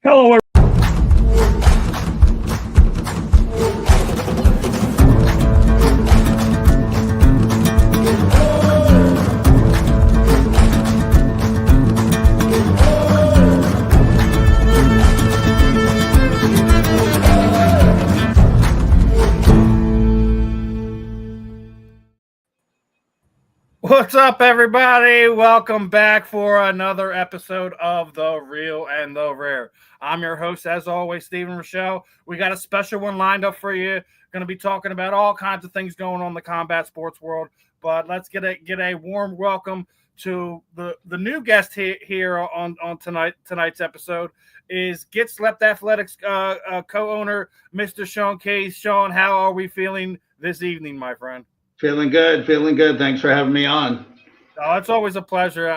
Hello, What's up, everybody? Welcome back for another episode of The Real and the Rare. I'm your host, as always, Steven Rychel. We got a special one lined up for you. Going to be talking about all kinds of things going on in the combat sports world. But let's get a warm welcome to the new guest here on tonight's episode is Get Slept Athletics co-owner, Mr. Shawn Case. Shawn, how are we feeling this evening, my friend? Feeling good. Thanks for having me on. Oh, it's always a pleasure.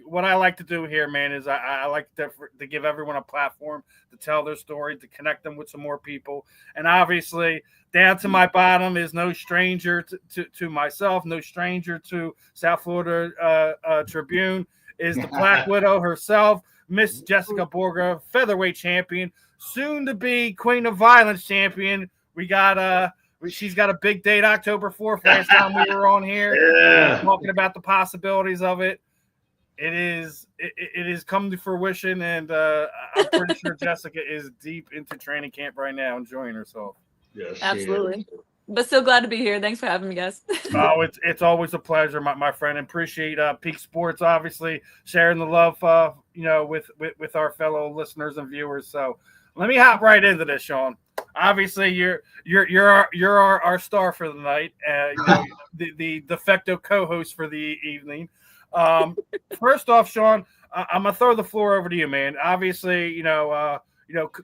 What I like to do here, man, is I like to give everyone a platform to tell their story, to connect them with some more people. And obviously, down to my bottom is no stranger to myself, no stranger to South Florida Tribune, is the Black Widow herself, Miss Jessica Borga, featherweight champion, soon to be Queen of Violence champion. She's got a big date, October 4th. Last time we were on here, talking about the possibilities of it. It is come to fruition, and I'm pretty sure Jessica is deep into training camp right now, enjoying herself. Yes, absolutely. But still glad to be here. Thanks for having me, guys. Oh, it's always a pleasure, my friend. Appreciate Peak Sports, obviously sharing the love, with our fellow listeners and viewers. So let me hop right into this, Shawn. Obviously, you're our star for the night. The de facto co-host for the evening. First off, Shawn, I'm gonna throw the floor over to you, man. Obviously,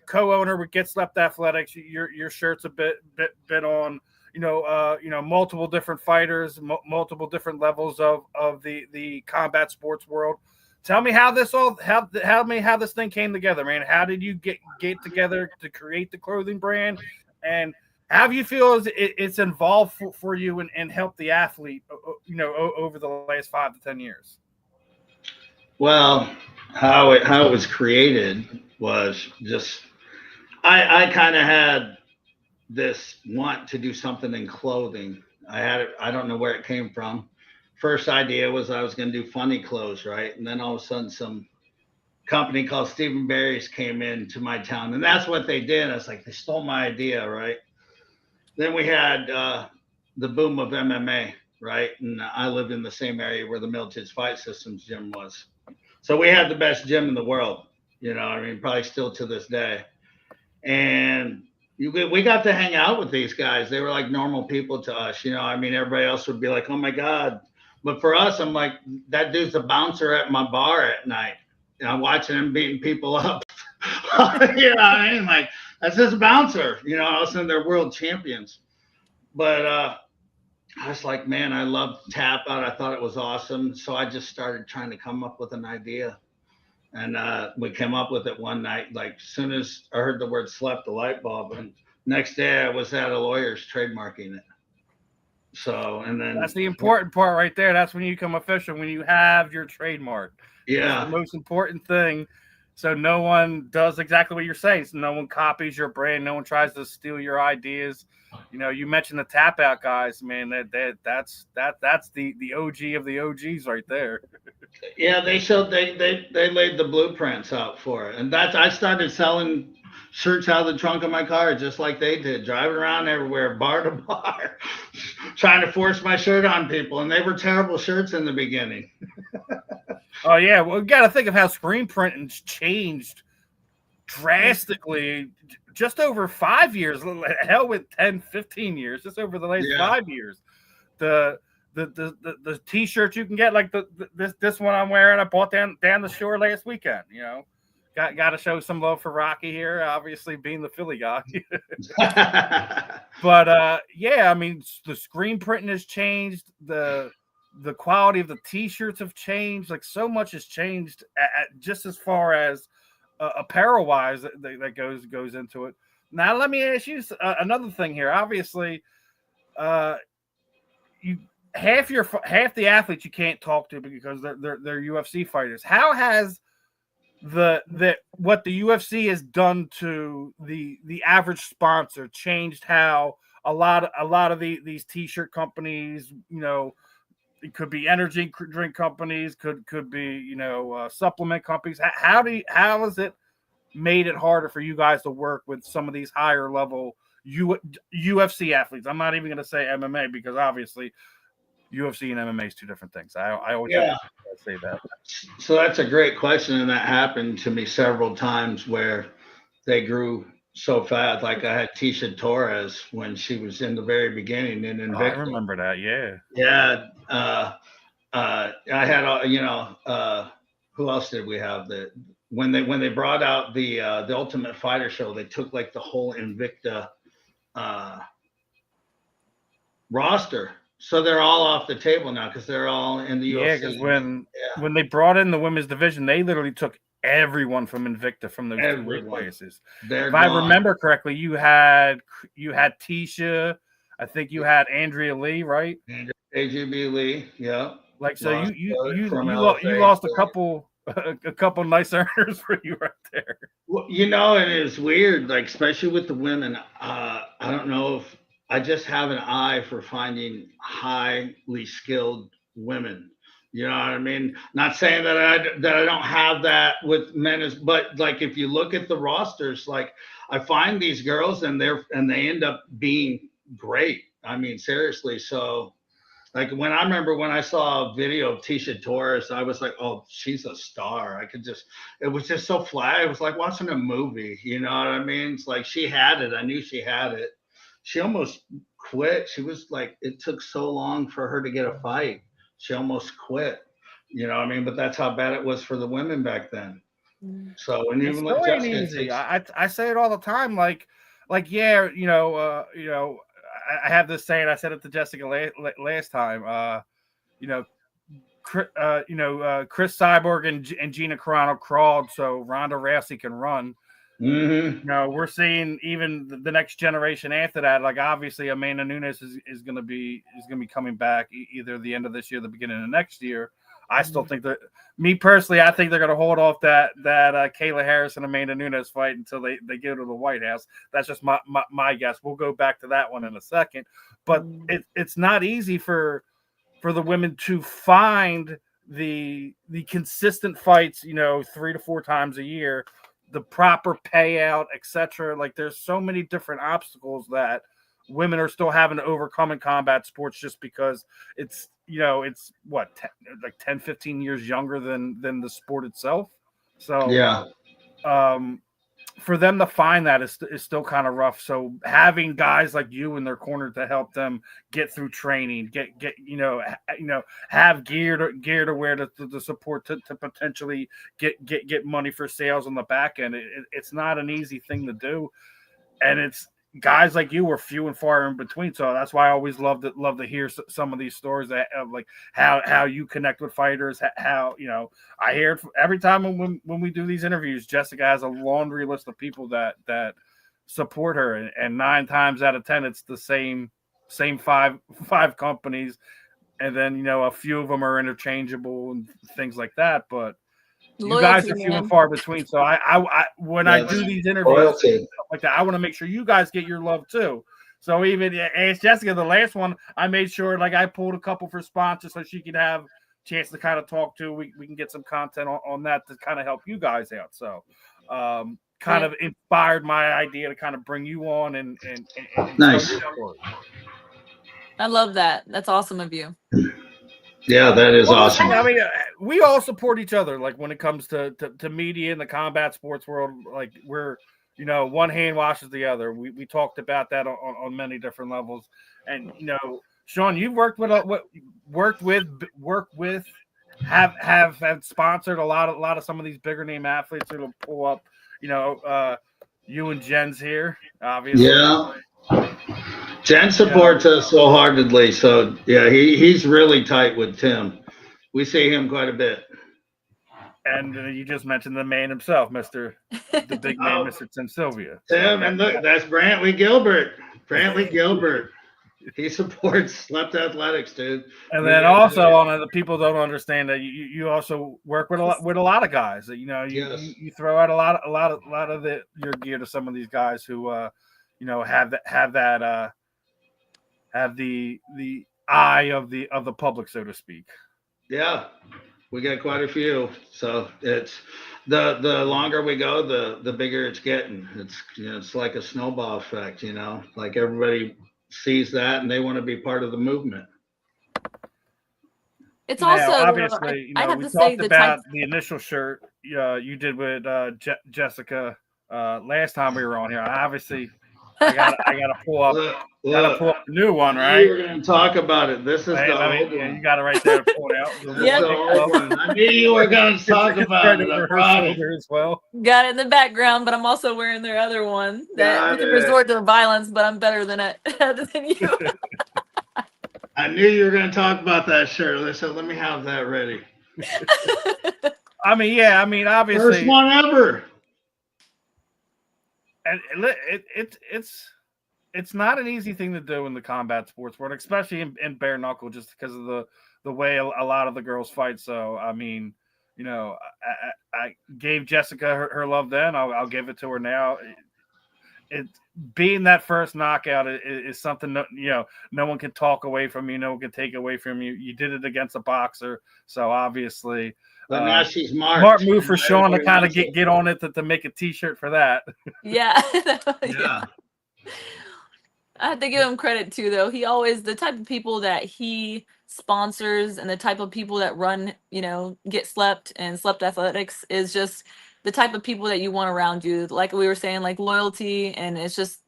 co-owner with Get Slept Athletics. Your shirt's a bit on. Multiple different fighters, multiple different levels of the combat sports world. Tell me how this thing came together, man. How did you get together to create the clothing brand, and how do you feel it's involved for you and help the athlete, over the last 5 to 10 years? Well, how it was created was just I kind of had this want to do something in clothing. I don't know where it came from. First idea was I was going to do funny clothes, right? And then all of a sudden some company called Stephen Barry's came into my town, and that's what they did. I was like, they stole my idea, right? Then we had the boom of MMA, right? And I lived in the same area where the Military Fight Systems gym was. So we had the best gym in the world, probably still to this day. And we got to hang out with these guys. They were like normal people to us, everybody else would be like, oh my God. But for us, I'm like, that dude's a bouncer at my bar at night. I'm watching him beating people up. Like, that's just a bouncer. All of a sudden they're world champions. But I was like, man, I love tap out. I thought it was awesome. So I just started trying to come up with an idea. And we came up with it one night. Like, as soon as I heard the word slept, the light bulb. And next day I was at a lawyer's trademarking it. So, and then that's the important part right there. That's when you become official, when you have your trademark. Yeah. That's the most important thing. So no one does exactly what you're saying. So no one copies your brand. No one tries to steal your ideas. You mentioned the tap out guys, man. That's the OG of the OGs right there. Yeah, they laid the blueprints out for it. And I started selling shirts out of the trunk of my car just like they did, driving around everywhere, bar to bar, trying to force my shirt on people. And they were terrible shirts in the beginning. Oh, yeah. Well, you got to think of how screen printing's changed drastically just over 5 years. Hell, with 10, 15 years, just over the last 5 years. The T-shirts you can get, like this one I'm wearing, I bought down the shore last weekend. Got to show some love for Rocky here, obviously being the Philly guy. But the screen printing has changed. The quality of the T-shirts have changed. Like, so much has changed just as far as apparel wise that goes into it. Now let me ask you another thing here. Obviously, half the athletes you can't talk to because they're UFC fighters. How has what the UFC has done to the average sponsor changed how a lot of these t-shirt companies, it could be energy drink companies, could be supplement companies. How has it made it harder for you guys to work with some of these higher level UFC athletes? I'm not even going to say MMA because obviously UFC and MMA is two different things. I always have to say that. So that's a great question, and that happened to me several times where they grew so fast. Like I had Tisha Torres when she was in the very beginning in Invicta. I remember that. Yeah. Yeah. I had who else did we have? That when they brought out the Ultimate Fighter show, they took like the whole Invicta roster. So they're all off the table now because they're all in the UFC. Yeah, because when they brought in the women's division, they literally took everyone from Invicta from those two weight classes. If I remember correctly, you had Tisha, I think you had Andrea Lee, right? AJB Lee, yeah. Like so, you lost a couple nice earners for you right there. Well, it is weird, like especially with the women. I don't know if I just have an eye for finding highly skilled women. You know what I mean? Not saying that I don't have that with men, but like if you look at the rosters, like I find these girls and they end up being great. I mean, seriously. So like when I saw a video of Tisha Torres, I was like, oh, she's a star. It was just so flat. It was like watching a movie. You know what I mean? It's like she had it. I knew she had it. She almost quit. She was like, it took so long for her to get a fight. She almost quit. You know what I mean? But that's how bad it was for the women back then. So and even with Jessica, easy. I say it all the time. Like yeah, I have this saying. I said it to Jessica last time. Chris Cyborg and Gina Carano crawled so Ronda Rousey can run. Mm-hmm. We're seeing even the next generation after that. Like obviously, Amanda Nunes is going to be coming back either the end of this year, the beginning of next year. I still think that, me personally, I think they're going to hold off that Kayla Harris and Amanda Nunes fight until they go to the White House. That's just my guess. We'll go back to that one in a second. But it's not easy for the women to find the consistent fights, 3 to 4 times a year, the proper payout, etc. Like there's so many different obstacles that women are still having to overcome in combat sports just because it's what 10 15 years younger than the sport itself. So yeah, for them to find that is still kind of rough. So having guys like you in their corner to help them get through training, get have gear to wear to support to potentially get money for sales on the back end. It's not an easy thing to do, and it's guys like you were few and far in between. So that's why I always love to hear some of these stories of like how you connect with fighters, how, I hear it every time when we do these interviews. Jessica has a laundry list of people that support her, and 9 times out of 10, it's the same five companies. And then, a few of them are interchangeable and things like that. But you guys are few and far between. So when I do these interviews like that, I want to make sure you guys get your love too. So even as Jessica, the last one, I made sure like I pulled a couple for sponsors so she could have a chance to kind of talk to. We can get some content on that to kind of help you guys out. So kind of inspired my idea to kind of bring you on and nice. I love that. That's awesome of you. Yeah, that is awesome. I mean, we all support each other. Like when it comes to media in the combat sports world, like we're, one hand washes the other. We talked about that on many different levels. And, Shawn, you've worked with, have sponsored a lot of some of these bigger name athletes that'll pull up, you and Jen's here, obviously. Yeah. Jen supports us wholeheartedly, so yeah, he's really tight with Tim. We see him quite a bit. And you just mentioned the man himself, the big man, Mr. Tim Sylvia. Tim, and look, that's Brantley Gilbert. He supports Slept Athletics, dude. And then also on the people don't understand that you also work with a lot of guys that you throw out a lot of your gear to some of these guys who have the eye of the public, so to speak. Yeah, we got quite a few. So it's the longer we go, the bigger it's getting. It's like a snowball effect, like everybody sees that and they want to be part of the movement. It's now, also obviously, I have we to say talked about the initial shirt you did with Jessica last time we were on here. Obviously, I gotta pull up. Gotta pull up the new one, right? You were going to talk about it. This is the old one. You got it right there. Pull it out. This the old one. I knew you were going to talk about it. Over her shoulder as well. Got it in the background, but I'm also wearing their other one. That we can resort to violence, but I'm better than you. I knew you were going to talk about that shirt. So let me have that ready. Obviously, first one ever. And it's not an easy thing to do in the combat sports world, especially in bare knuckle, just because of the way a lot of the girls fight. So I gave Jessica her love then. I'll give it to her now. It being that first knockout is something no one can talk away from you. No one can take away from you. You did it against a boxer, so obviously. But now she's marked. Smart move for Shawn to kind of get on it to make a T-shirt for that. Yeah. Yeah. I have to give him credit too, though. He always, the type of people that he sponsors and the type of people that run, Get Slept and Slept Athletics is just the type of people that you want around you. Like we were saying, like loyalty, and it's just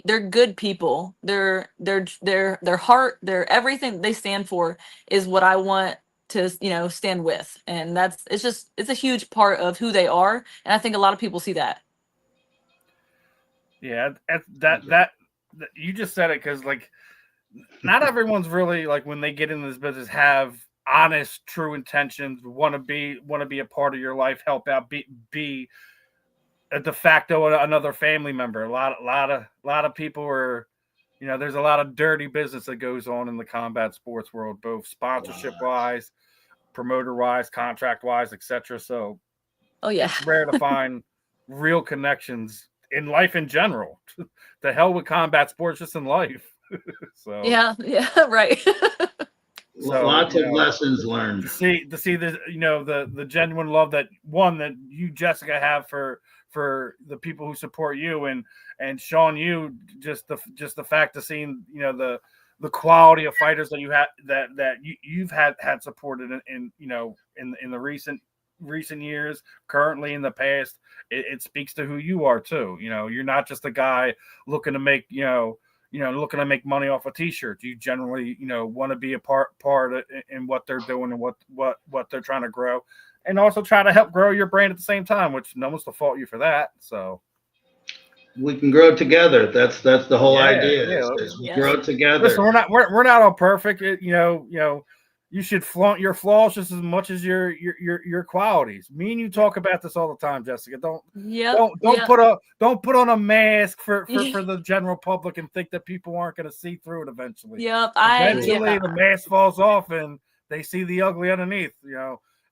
they're good people. Their heart, their everything they stand for is what I want to stand with, and it's a huge part of who they are, and I think a lot of people see that. Yeah, that you just said it, because like not everyone's really like, when they get into this business, have honest, true intentions, want to be a part of your life, help out, be a de facto another family member. A lot of people are, there's a lot of dirty business that goes on in the combat sports world, both sponsorship wise, promoter wise, contract wise, etc. So it's rare to find real connections in life in general. The hell with combat sports, just in life. So yeah, right. So, lots of lessons learned. To see the genuine love that you, Jessica, have for the people who support you, and Shawn, you just the fact of seeing the quality of fighters that you have that you've had supported in the recent years, currently in the past. It speaks to who you are too. You're not just a guy looking to make looking to make money off a T-shirt. You generally want to be a part in what they're doing and what they're trying to grow, and also try to help grow your brand at the same time, which no one's to fault you for that. So we can grow together. That's the whole idea. We grow together. Listen, we're not all perfect. You should flaunt your flaws just as much as your qualities. Me and you talk about this all the time, Jessica. Don't put on a mask for the general public and think that people aren't going to see through it eventually. Eventually, the mask falls off and they see the ugly underneath.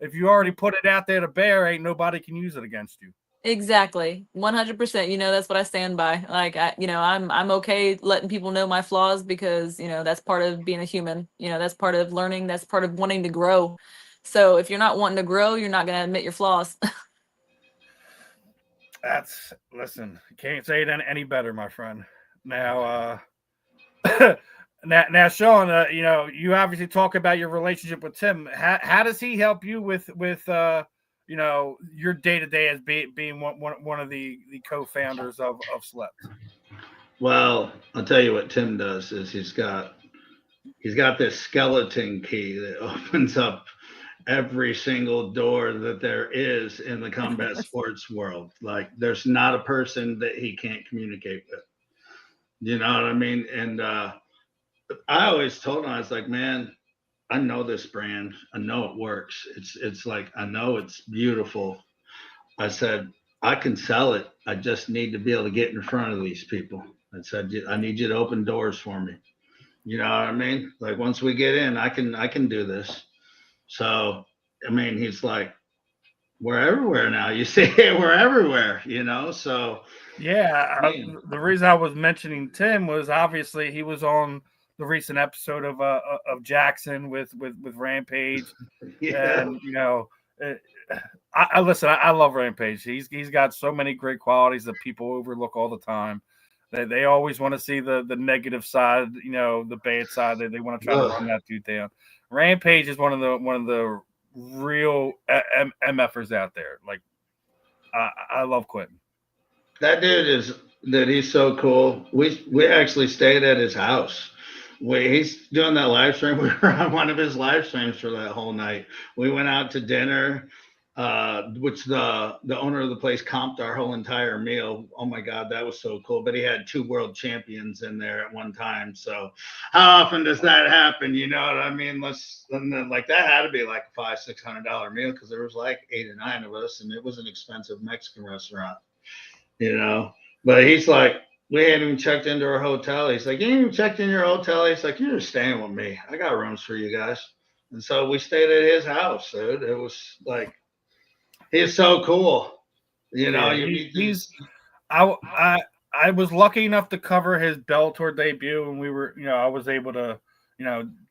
If you already put it out there to bear, ain't nobody can use it against you. Exactly. 100%. That's what I stand by. Like, I'm okay letting people know my flaws, because, that's part of being a human, that's part of learning. That's part of wanting to grow. So if you're not wanting to grow, you're not going to admit your flaws. Listen, can't say it any better, my friend. Now, now, Shawn, you obviously talk about your relationship with Tim. How does he help you with your day-to-day as being one of the co-founders of Slept? Well, I'll tell you what Tim does is he's got this skeleton key that opens up every single door that there is in the combat sports world. Like, there's not a person that he can't communicate with. You know what I mean? And I always told him, I was like, man, I know this brand. I know it works. It's like, I know it's beautiful. I said, I can sell it. I just need to be able to get in front of these people. I said, I need you to open doors for me. You know what I mean? Like once we get in, I can do this. So I mean, he's like, we're everywhere now. You see it, we're everywhere. So Yeah, man, the reason I was mentioning Tim was obviously he was on the recent episode of Jackson with Rampage, yeah. and uh, I listen. I love Rampage. He's got so many great qualities that people overlook all the time. They always want to see the negative side, the bad side. They want to try to run Ugh. that dude down. Rampage is one of the real MFers out there. Like I love Quentin. That dude he's so cool. We actually stayed at his house. He's doing that live stream. We were on one of his live streams for that whole night. We went out to dinner, which the owner of the place comped our whole entire meal. Oh my God, that was so cool. But he had two world champions in there at one time. So how often does that happen? You know what I mean? And then, like that had to be like a $500-600 meal because there was like 8 or 9 of us, and it was an expensive Mexican restaurant. you know. But he's like, we hadn't even checked into our hotel. He's like, you ain't even checked in your hotel. He's like, you're just staying with me. I got rooms for you guys. And so we stayed at his house, dude. It was like, he's so cool. Yeah, You meet these. I was lucky enough to cover his Bellator debut, and we were, I was able to,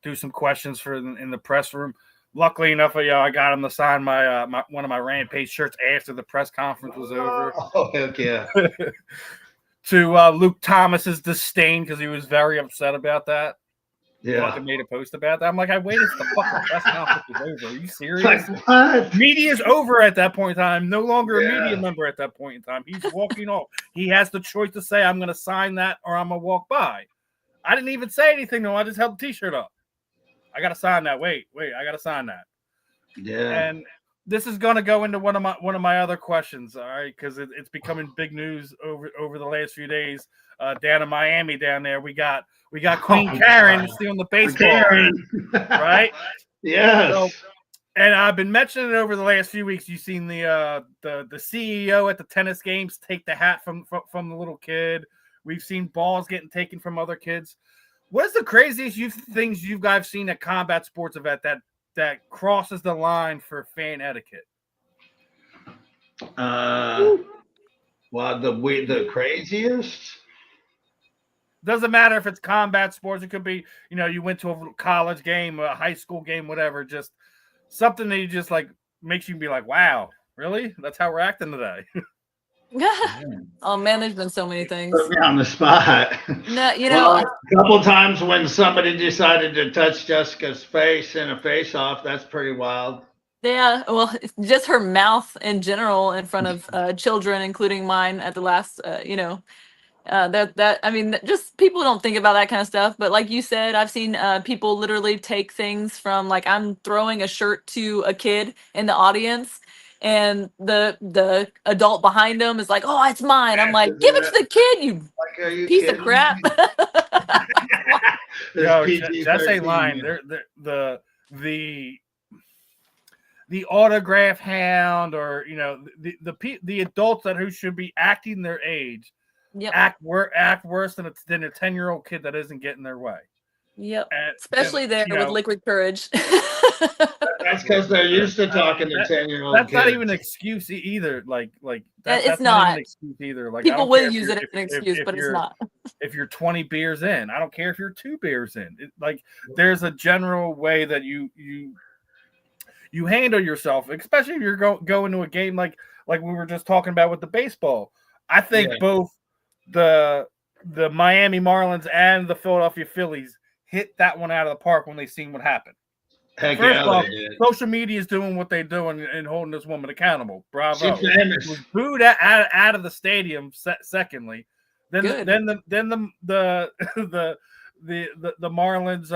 do some questions for in the press room. Luckily enough, I got him to sign my one of my Rampage shirts after the press conference was over. Oh, heck yeah. To Luke Thomas's disdain because he was very upset about that. Yeah. Fucking made a post about that. I'm like, I waited till the fucking press conference was over. Are you serious? Like, what? Media's over at that point in time. No longer a media Yeah. member at that point in time. He's walking off. He has the choice to say, I'm going to sign that or I'm going to walk by. I didn't even say anything, though. I just held the T-shirt up. I got to sign that. Wait, I got to sign that. Yeah. And this is going to go into one of my other questions, all right? Because it's becoming big news over the last few days. Down in Miami, down there, we got Queen Karen stealing the baseball, right? Yes. So, and I've been mentioning it over the last few weeks. You've seen the CEO at the tennis games take the hat from the little kid. We've seen balls getting taken from other kids. What is the craziest things you guys seen at combat sports event that crosses the line for fan etiquette? Well, the craziest. Doesn't matter if it's combat sports. It could be, you went to a college game, a high school game, whatever. Just something that you just like makes you be like, wow, really? That's how we're acting today. Oh man, there's been so many things. Put me on the spot. No, Well, a couple times when somebody decided to touch Jessica's face in a face-off, that's pretty wild. Yeah, well, it's just her mouth in general in front of children, including mine, at the last, I mean, just people don't think about that kind of stuff. But like you said, I've seen people literally take things from, like, I'm throwing a shirt to a kid in the audience, and the adult behind them is like, "Oh, it's mine." I'm like, "Give it to the kid, you Like, are you piece kidding of crap." me? No, There's that's a PG-13 line. here. The autograph hound, or the adults who should be acting their age, Yep. act worse than a 10-year-old kid that isn't getting their way. Yep. And, Especially there with liquid courage. That's because they're used to talking to 10-year-old That's kids. not even an excuse either. That's It's not even not. an excuse either. Like, I People don't will care if use you're- it as an excuse, if but it's you're- not. If you're 20 beers in, I don't care if you're 2 beers in. There's a general way that you handle yourself, especially if you're going to a game like we were just talking about with the baseball. I think both the Miami Marlins and the Philadelphia Phillies hit that one out of the park when they seen what happened. Heck First yeah, off, they did. social media is doing what they're doing and holding this woman accountable. Bravo. She's famous. It was booed out of the stadium. Secondly, then Good. the Marlins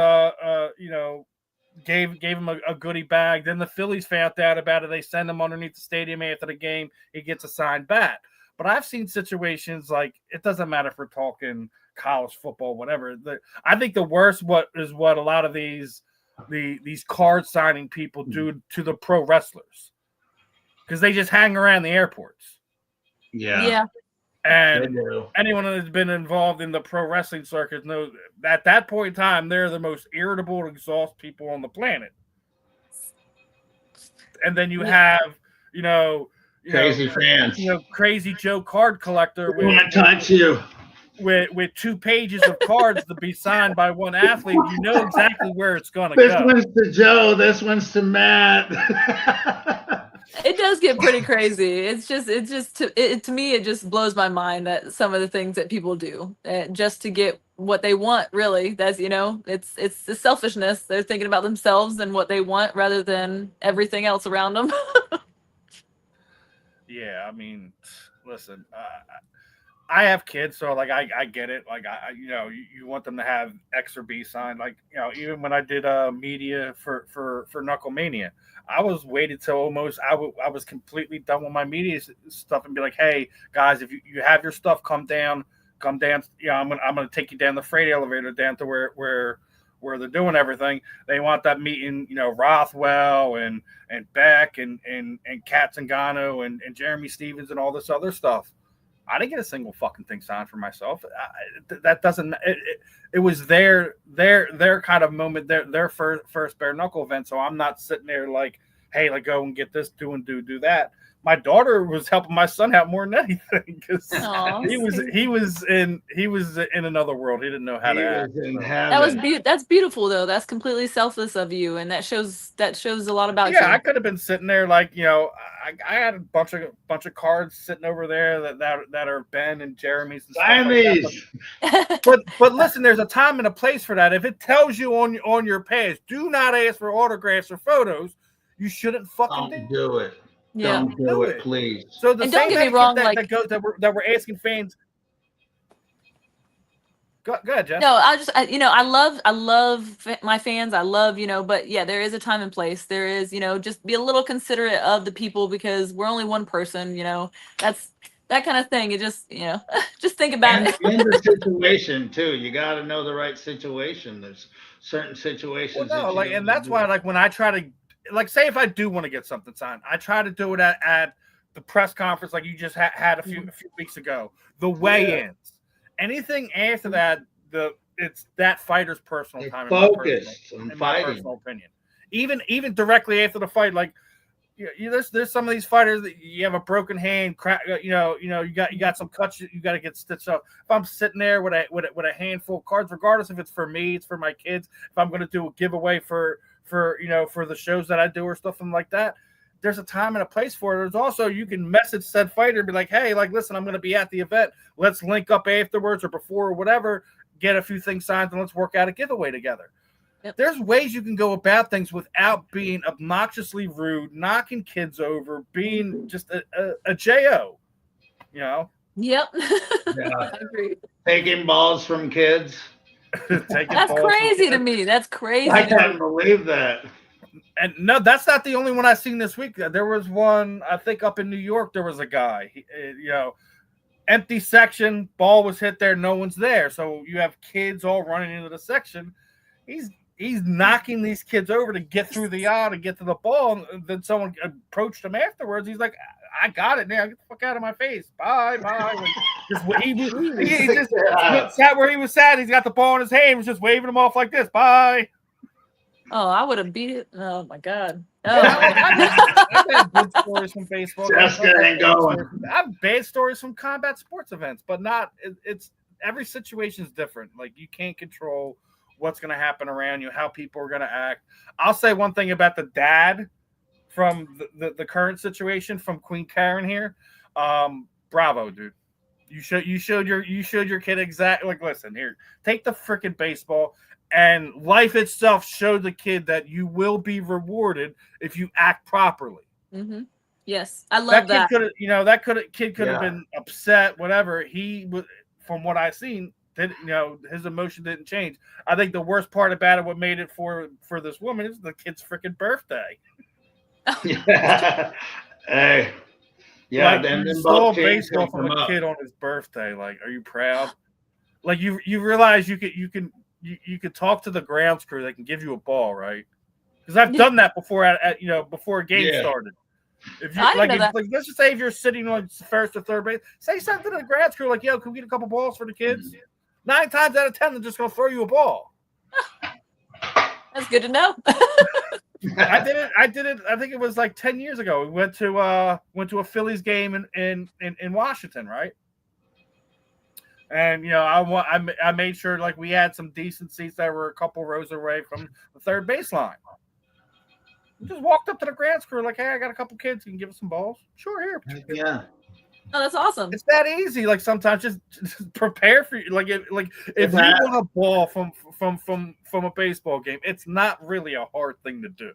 gave him a goodie bag. Then the Phillies found out about it. They send him underneath the stadium after the game. He gets a signed bat. But I've seen situations like, it doesn't matter if we're talking college football, whatever. I think the worst what a lot of these card signing people do to the pro wrestlers, because they just hang around the airports. Yeah. Yeah. And anyone that's been involved in the pro wrestling circuit knows at that point in time, they're the most irritable and exhausted people on the planet. And then you have, crazy fans, Crazy Joe card collector want to touch you with 2 pages of cards to be signed by one athlete. You know exactly where it's going to go. This one's to Joe. This one's to Matt. It does get pretty crazy. To me, it just blows my mind that some of the things that people do just to get what they want. Really, that's it's the selfishness. They're thinking about themselves and what they want rather than everything else around them. Yeah, I mean, listen, I have kids, so like I get it. Like you want them to have X or B signed. Like even when I did media for Knucklemania, I was waited till almost I was completely done with my media stuff and be like, hey guys, if you have your stuff, come down. I'm gonna take you down the freight elevator down to where they're doing everything. They want that meeting, Rothwell and Beck and Kat Zingano and Jeremy Stevens and all this other stuff. I didn't get a single fucking thing signed for myself. That doesn't. It was their kind of moment, their first bare knuckle event. So I'm not sitting there like, hey, like go and get this, do that. My daughter was helping my son out more than anything because he was in another world. He didn't know how to act. That's beautiful though. That's completely selfless of you, and that shows a lot about you. Yeah, I could have been sitting there like I had a bunch of cards sitting over there that are Ben and Jeremy's and stuff like that. But listen, there's a time and a place for that. If it tells you on your page, do not ask for autographs or photos, you shouldn't fucking do it. Yeah. Don't do it, please. So the don't get me wrong, that we're asking fans. Go ahead, Jeff. No, I love my fans. I love, but yeah, there is a time and place. There is, just be a little considerate of the people because we're only one person, that's that kind of thing. It just, just think about it. And the situation too. You got to know the right situation. There's certain situations. Well, no, and that's why, like, when I try to, like, say if I do want to get something signed, I try to do it at the press conference, like you just had a few weeks ago. The weigh-ins. Anything after that, it's that fighter's personal time. Focused on in fighting. My personal opinion. Even directly after the fight, like there's some of these fighters that you have a broken hand, you got some cuts you got to get stitched up. If I'm sitting there with a handful of cards, regardless if it's for me, it's for my kids. If I'm going to do a giveaway for the shows that I do or stuff like that, there's a time and a place for it. There's also, you can message said fighter and be like, hey, like, listen, I'm going to be at the event. Let's link up afterwards or before or whatever, get a few things signed and let's work out a giveaway together. Yep. There's ways you can go about things without being obnoxiously rude, knocking kids over, being just a J.O., Yep. Yeah. I agree. Taking balls from kids. That's crazy to me. That's crazy. I can't believe that. And no, that's not the only one I've seen this week. There was one, I think, up in New York. There was a guy, empty section, ball was hit there, no one's there. So you have kids all running into the section. He's knocking these kids over to get through the aisle to get to the ball. And then someone approached him afterwards. He's like, I got it now. Get the fuck out of my face. Bye. He just sat where he was sat. He's got the ball in his hand. He was just waving him off like this. Bye. Oh, I would have beat it. Oh my God. I've had good stories from baseball. Jessica ain't going. I have bad stories from combat sports events, but not. It's every situation is different. Like, you can't control what's going to happen around you, how people are going to act. I'll say one thing about the dad from the current situation from Queen Karen here. Bravo, dude. You showed your kid exactly, like, listen here, take the freaking baseball. And life itself showed the kid that you will be rewarded if you act properly. Mm-hmm. Yes, I love that. Kid could have been upset, whatever. He was, from what I've seen, his emotion didn't change. I think the worst part about it, what made it for this woman, is the kid's freaking birthday. Yeah. Hey. Yeah. Like, then you stole baseball from a kid on his birthday. Like, are you proud? Like, you realize you could talk to the grounds crew. They can give you a ball, right? Because I've done that before before a game started. If you I didn't like, know that. like, let's just say if you're sitting on first or third base, say something to the grad school like, "Yo, can we get a couple balls for the kids?" 9 times out of 10, they're just gonna throw you a ball. That's good to know. I did it. I think it was like 10 years ago. We went to a Phillies game in Washington, right? And I made sure like we had some decent seats that were a couple rows away from the third baseline. We just walked up to the grad school like, "Hey, I got a couple kids. You can give us some balls." Sure, here. Yeah. Oh, that's awesome. It's that easy. Like sometimes just prepare for you. Like if you want a ball from a baseball game, it's not really a hard thing to do.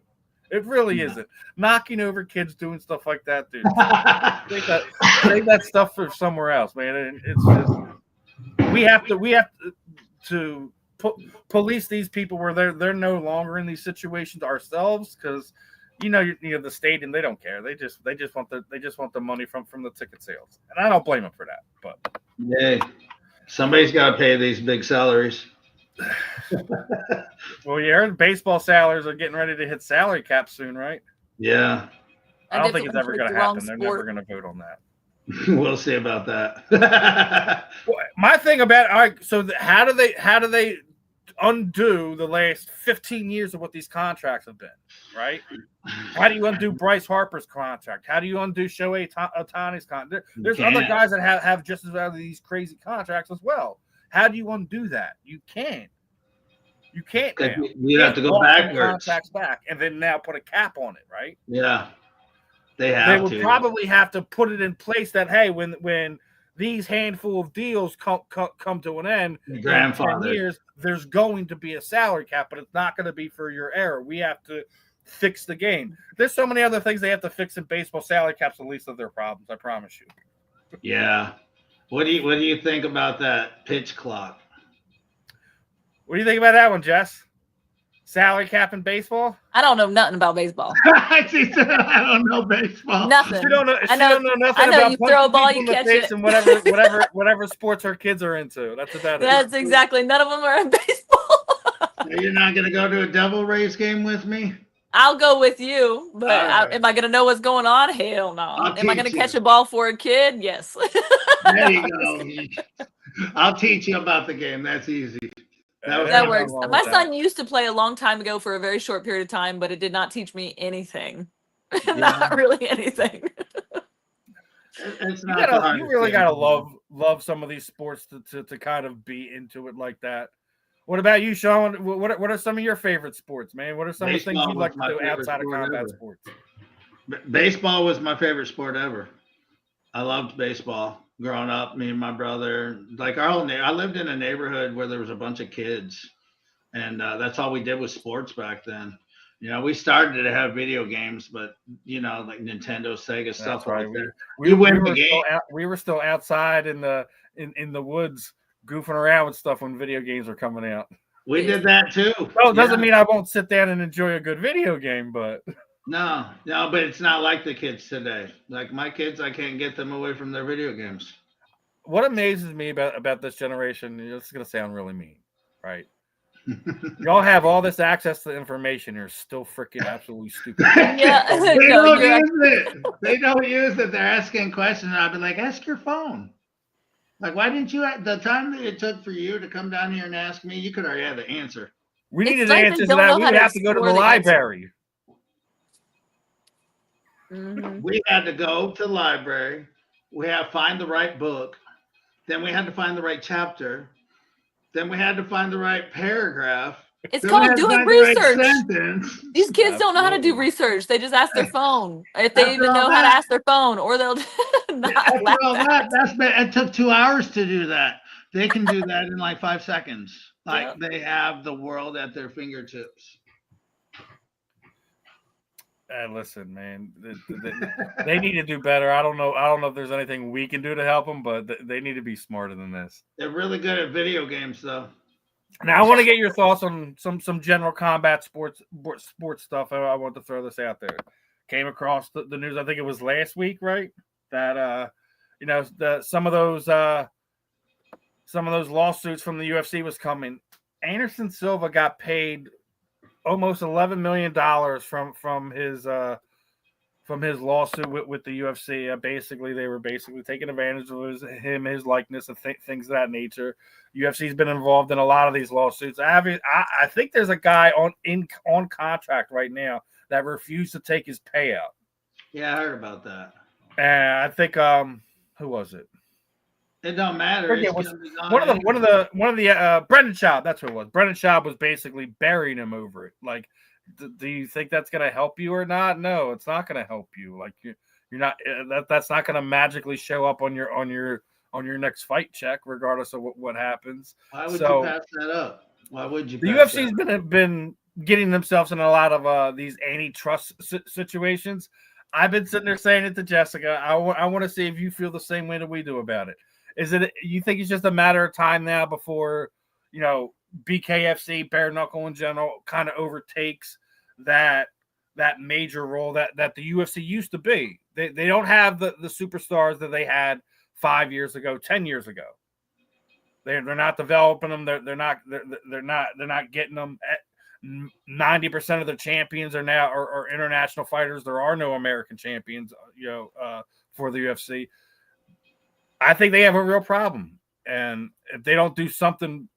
It really isn't. Knocking over kids doing stuff like that, dude. Save that stuff for somewhere else, man. It's just we have to police these people where they're no longer in these situations ourselves, because the stadium, they don't care. They just want the money from the ticket sales, and I don't blame them for that. But hey, somebody's got to pay these big salaries. Well, you heard baseball salaries are getting ready to hit salary cap soon, right? Yeah. I don't think it's ever going to happen. They're never going to vote on that. We'll see about that. Well, my thing about all right, so how do they undo the last 15 years of what these contracts have been, right? How do you undo Bryce Harper's contract? How do you undo Shohei Ohtani's contract? There's other guys that have just as well these crazy contracts as well. How do you undo that? You can't. You can't now. You have to go backwards. Contracts back and then now put a cap on it, right? Yeah. They would probably have to put it in place that, hey, when these handful of deals come to an end in 10 years, there's going to be a salary cap, but it's not going to be for your era. We have to fix the game. There's so many other things they have to fix in baseball. Salary cap's the least of their problems, I promise you. Yeah. What do you think about that pitch clock? What do you think about that one, Jess? Salary cap in baseball? I don't know nothing about baseball. She said, I don't know baseball. Nothing. She don't know nothing I know about you throw a ball, you catch it. And whatever sports her kids are into. That's about it. That's exactly. None of them are in baseball. You're not going to go to a Devil Rays game with me? I'll go with you, but am I going to know what's going on? Hell no. Am I going to catch a ball for a kid? Yes. There you go. I'll teach you about the game. That's easy. That works. My son used to play a long time ago for a very short period of time, but it did not teach me anything. Yeah. Not really anything. It's not you really gotta love some of these sports to kind of be into it like that. What about you, Shawn? What are some of your favorite sports, man? What are some of the things you like to do outside of combat sports? Baseball was my favorite sport ever. I loved baseball. Growing up, me and my brother, like I lived in a neighborhood where there was a bunch of kids, and that's all we did was sports back then. We started to have video games, but like Nintendo, Sega, stuff like that. We were still outside in the woods goofing around with stuff when video games were coming out. We did that too. Well, it doesn't mean I won't sit down and enjoy a good video game, but no, but it's not like the kids today. Like my kids, I can't get them away from their video games. What amazes me about this generation, this is going to sound really mean, right? Y'all have all this access to information. You're still freaking absolutely stupid. Yeah, they don't use it. They don't use it. They're asking questions. I'll be like, ask your phone. Like, why didn't you? The time that it took for you to come down here and ask me, you could already have the answer. We needed an answer to that. We would have to go to the library. Mm-hmm. We had to go to the library. We had to find the right book. Then we had to find the right chapter. Then we had to find the right paragraph. It's called doing research. Right. These kids don't know how to do research. They just ask their phone. If they even know how to ask their phone, or they'll not. It took 2 hours to do that. They can do that in like 5 seconds. Like they have the world at their fingertips. Listen, man, they need to do better. I don't know if there's anything we can do to help them, but they need to be smarter than this. They're really good at video games, though. Now, I want to get your thoughts on some general combat sports stuff. I want to throw this out there. Came across the news. I think it was last week, right? That some of those lawsuits from the UFC was coming. Anderson Silva got paid almost $11 million from from his lawsuit with the UFC. Basically, they were basically taking advantage of his likeness and things of that nature. UFC's been involved in a lot of these lawsuits. I think there's a guy on contract right now that refused to take his payout. Yeah, I heard about that. And I think who was it? It don't matter. One of the Brendan Schaub. That's what it was. Brendan Schaub was basically burying him over it. Like, do you think that's going to help you or not? No, it's not going to help you. Like, you're not. That's not going to magically show up on your next fight check, regardless of what happens. Why would you pass that up? Why would you? The UFC's been getting themselves in a lot of these antitrust situations. I've been sitting there saying it to Jessica. I want to see if you feel the same way that we do about it. You think it's just a matter of time now before, BKFC, bare knuckle in general, kind of overtakes that major role that the UFC used to be? They don't have the superstars that they had 5 years ago, 10 years ago. They're not developing them. They're not getting them. 90% of the champions are now are international fighters. There are no American champions, for the UFC. I think they have a real problem, and if they don't do something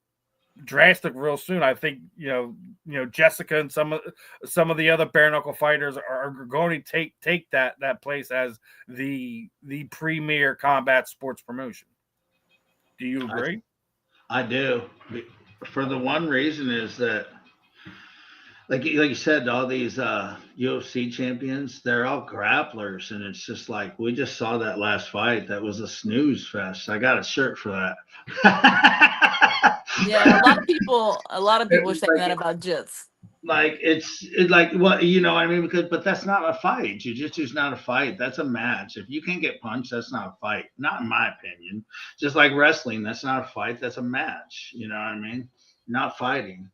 drastic real soon, I think Jessica and some of the other bare knuckle fighters are going to take that place as the premier combat sports promotion. Do you agree? I do. For the one reason is that, like you said, all these UFC champions, they're all grapplers, and it's just like, we just saw that last fight. That was a snooze fest. I got a shirt for that. Yeah, a lot of people are saying that about jits. Like, it's like, what, what I mean? But that's not a fight. Jiu-jitsu's not a fight. That's a match. If you can't get punched, that's not a fight. Not in my opinion. Just like wrestling, that's not a fight. That's a match. You know what I mean? Not fighting.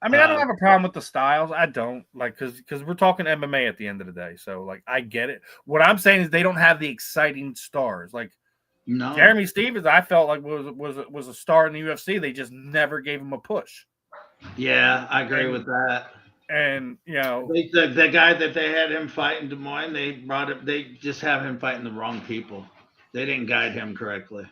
I mean, I don't have a problem with the styles. I don't, because we're talking MMA at the end of the day. So, I get it. What I'm saying is they don't have the exciting stars. No. Jeremy Stevens, I felt like was a star in the UFC. They just never gave him a push. Yeah, I agree with that. And the guy that they had him fight in Des Moines, they just have him fighting the wrong people. They didn't guide him correctly.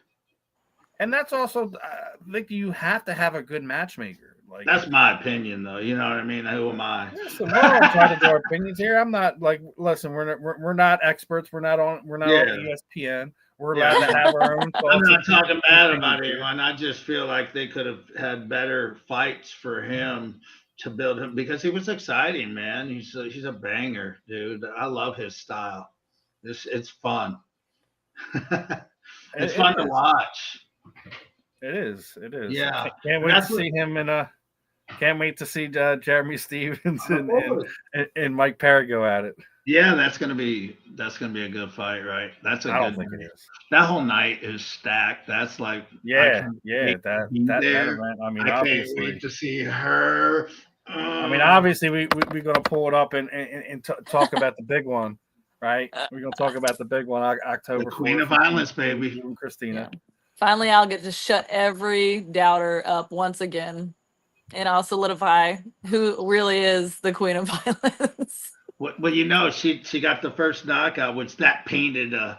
And that's also, I think you have to have a good matchmaker. That's my opinion, though. You know what I mean? Who am I? Listen, we're all trying to do our opinions here. I'm not listen. We're not experts. We're not on ESPN. We're allowed to have our own thoughts. I'm not talking bad about anyone. I just feel like they could have had better fights for him to build him, because he was exciting, man. He's a banger, dude. I love his style. It's fun. It's fun to watch. It is. Yeah. Can't wait to see him Can't wait to see Jeremy Stevens and Mike Perry go at it. Yeah, that's gonna be a good fight, right? That's a I good. don't think it is. That whole night is stacked. That's like that event. I mean, I obviously, can't wait to see her. I mean, obviously, we're gonna pull it up and talk about the big one, right? We're gonna talk about the big one, October. The Queen of Violence, baby. Christina. Yeah. Finally, I'll get to shut every doubter up once again, and I'll solidify who really is the Queen of Violence. Well, she got the first knockout, which that painted a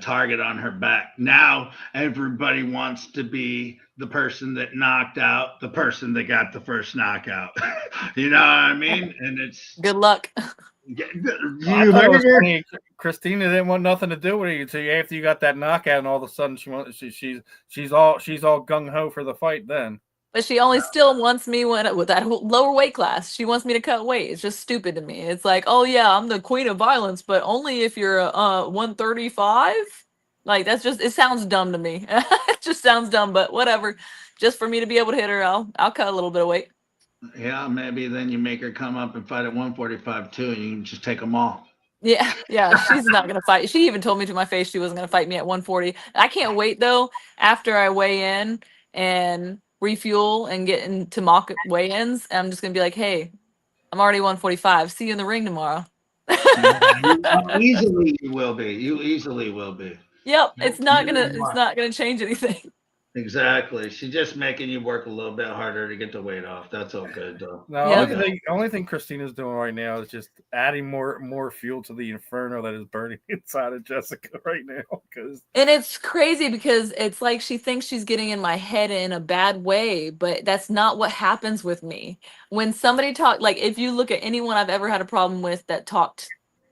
target on her back. Now everybody wants to be the person that knocked out the person that got the first knockout. You know what I mean? And it's good luck. Christina didn't want nothing to do with it until after you got that knockout, and all of a sudden she's all gung ho for the fight then. But she only still wants me with that lower weight class. She wants me to cut weight. It's just stupid to me. It's like, oh yeah, I'm the Queen of Violence, but only if you're 135. Like, it sounds dumb to me. It just sounds dumb, but whatever. Just for me to be able to hit her, I'll cut a little bit of weight. Yeah, maybe then you make her come up and fight at 145 too, and you can just take them all. Yeah, she's not gonna fight. She even told me to my face she wasn't gonna fight me at 140. I can't wait though after I weigh in and refuel and get into mock weigh-ins. I'm just gonna be like, hey, I'm already 145. See you in the ring tomorrow. Easily you will be. You easily will be. Yep, it's not gonna change anything. Exactly. She's just making you work a little bit harder to get the weight off. That's all good though. No, Yeah. only thing Christina's doing right now is just adding more fuel to the inferno that is burning inside of Jessica right now. And it's crazy because it's like she thinks she's getting in my head in a bad way, but that's not what happens with me. When somebody like if you look at anyone I've ever had a problem with that talked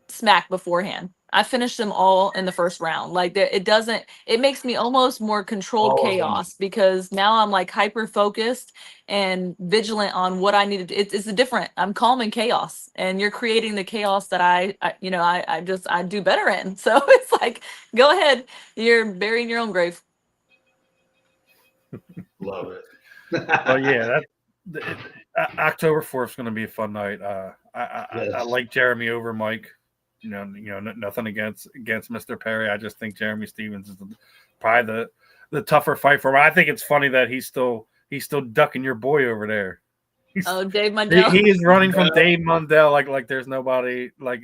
smack beforehand, I finished them all in the first round. Like it makes me almost more controlled All of them. chaos because now I'm like hyper focused and vigilant on what I need to. It's a different. I'm calm in chaos, and you're creating the chaos that I do better in. So it's like, go ahead, you're burying your own grave. Love it. Oh yeah, October 4th is going to be a fun night. I like Jeremy over Mike. Nothing against Mr. Perry. I just think Jeremy Stevens is probably the tougher fight for him. I think it's funny that he's still ducking your boy over there. Dave Mundell. He is running from Dave Mundell like there's nobody like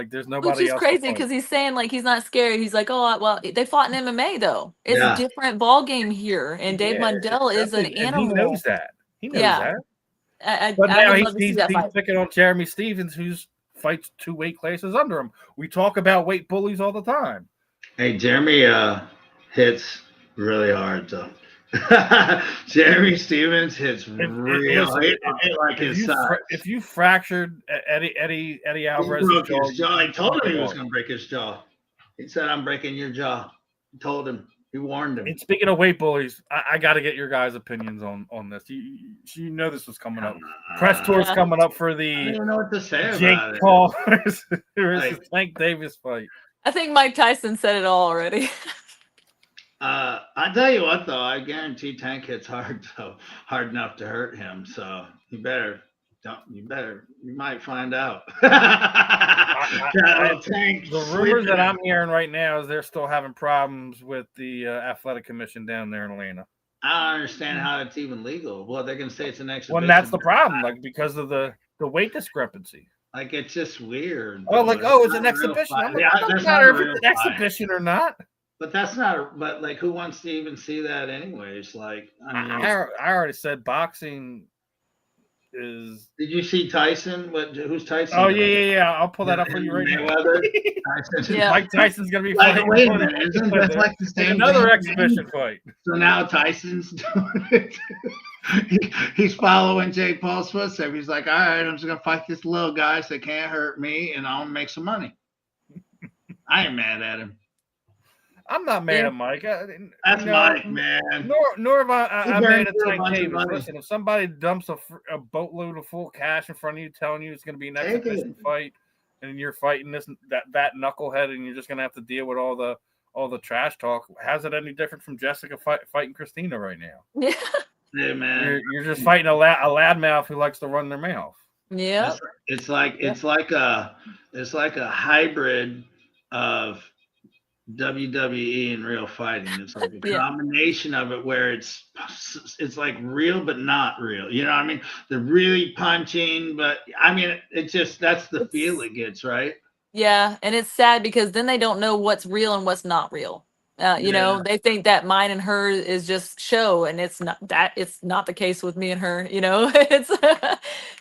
there's nobody else. Which is crazy because he's saying like he's not scared. He's like, oh well, they fought in MMA though. It's a different ball game here, and Dave Mundell is an animal. He knows that. He knows that. But now he's picking on Jeremy Stevens, who's fights 2 weight classes under him. We talk about weight bullies all the time. Hey, Jeremy hits really hard though. Jeremy Stevens hits real like his size. If you fractured Eddie Alvarez's jaw, I told him he was going to break his jaw. He said, "I'm breaking your jaw." He told him. He warned him. And speaking of weight bullies, I got to get your guys' opinions on this. You know this was coming up. Press tour's coming up for the I don't know what to say Jake about Paul versus Tank Davis fight. I think Mike Tyson said it all already. I tell you what, though, I guarantee Tank hits hard enough to hurt him. So you might find out. The rumors that I'm hearing right now is they're still having problems with the athletic commission down there in Atlanta. I don't understand how it's even legal. Well, they're going to say it's an exhibition. Well, that's the problem, like because of the weight discrepancy. Like it's just weird. It's an exhibition. I'm like, it doesn't matter if it's an exhibition or not. But that's not. But like, who wants to even see that, anyways? Like, I already said boxing is. Did you see Tyson? Who's Tyson? Oh yeah. I'll pull that up for you right now. Mike Tyson's gonna be fighting. Wait a minute, isn't that like the same? Another exhibition fight. So now Tyson's doing it. He's following Jake Paul's footsteps. He's like, all right, I'm just gonna fight this little guy so they can't hurt me, and I'll make some money. I ain't mad at him. I'm not mad at Mike. That's Mike, man. Nor am I'm mad at Tank Davis. Listen, if somebody dumps a boatload of full cash in front of you, telling you it's going to be an exhibition fight, and you're fighting that knucklehead, and you're just going to have to deal with all the trash talk, how's it any different from Jessica fighting Christina right now? Yeah. Yeah, man. You're just fighting a loudmouth who likes to run their mouth. Yeah. It's like a hybrid of WWE and real fighting. It's like a combination of it where it's like real but not real. You know what I mean? They're really punching, but I mean that's the feel it gets, right? Yeah, and it's sad because then they don't know what's real and what's not real. You know, they think that mine and her is just show, and it's not that. It's not the case with me and her. You know, it's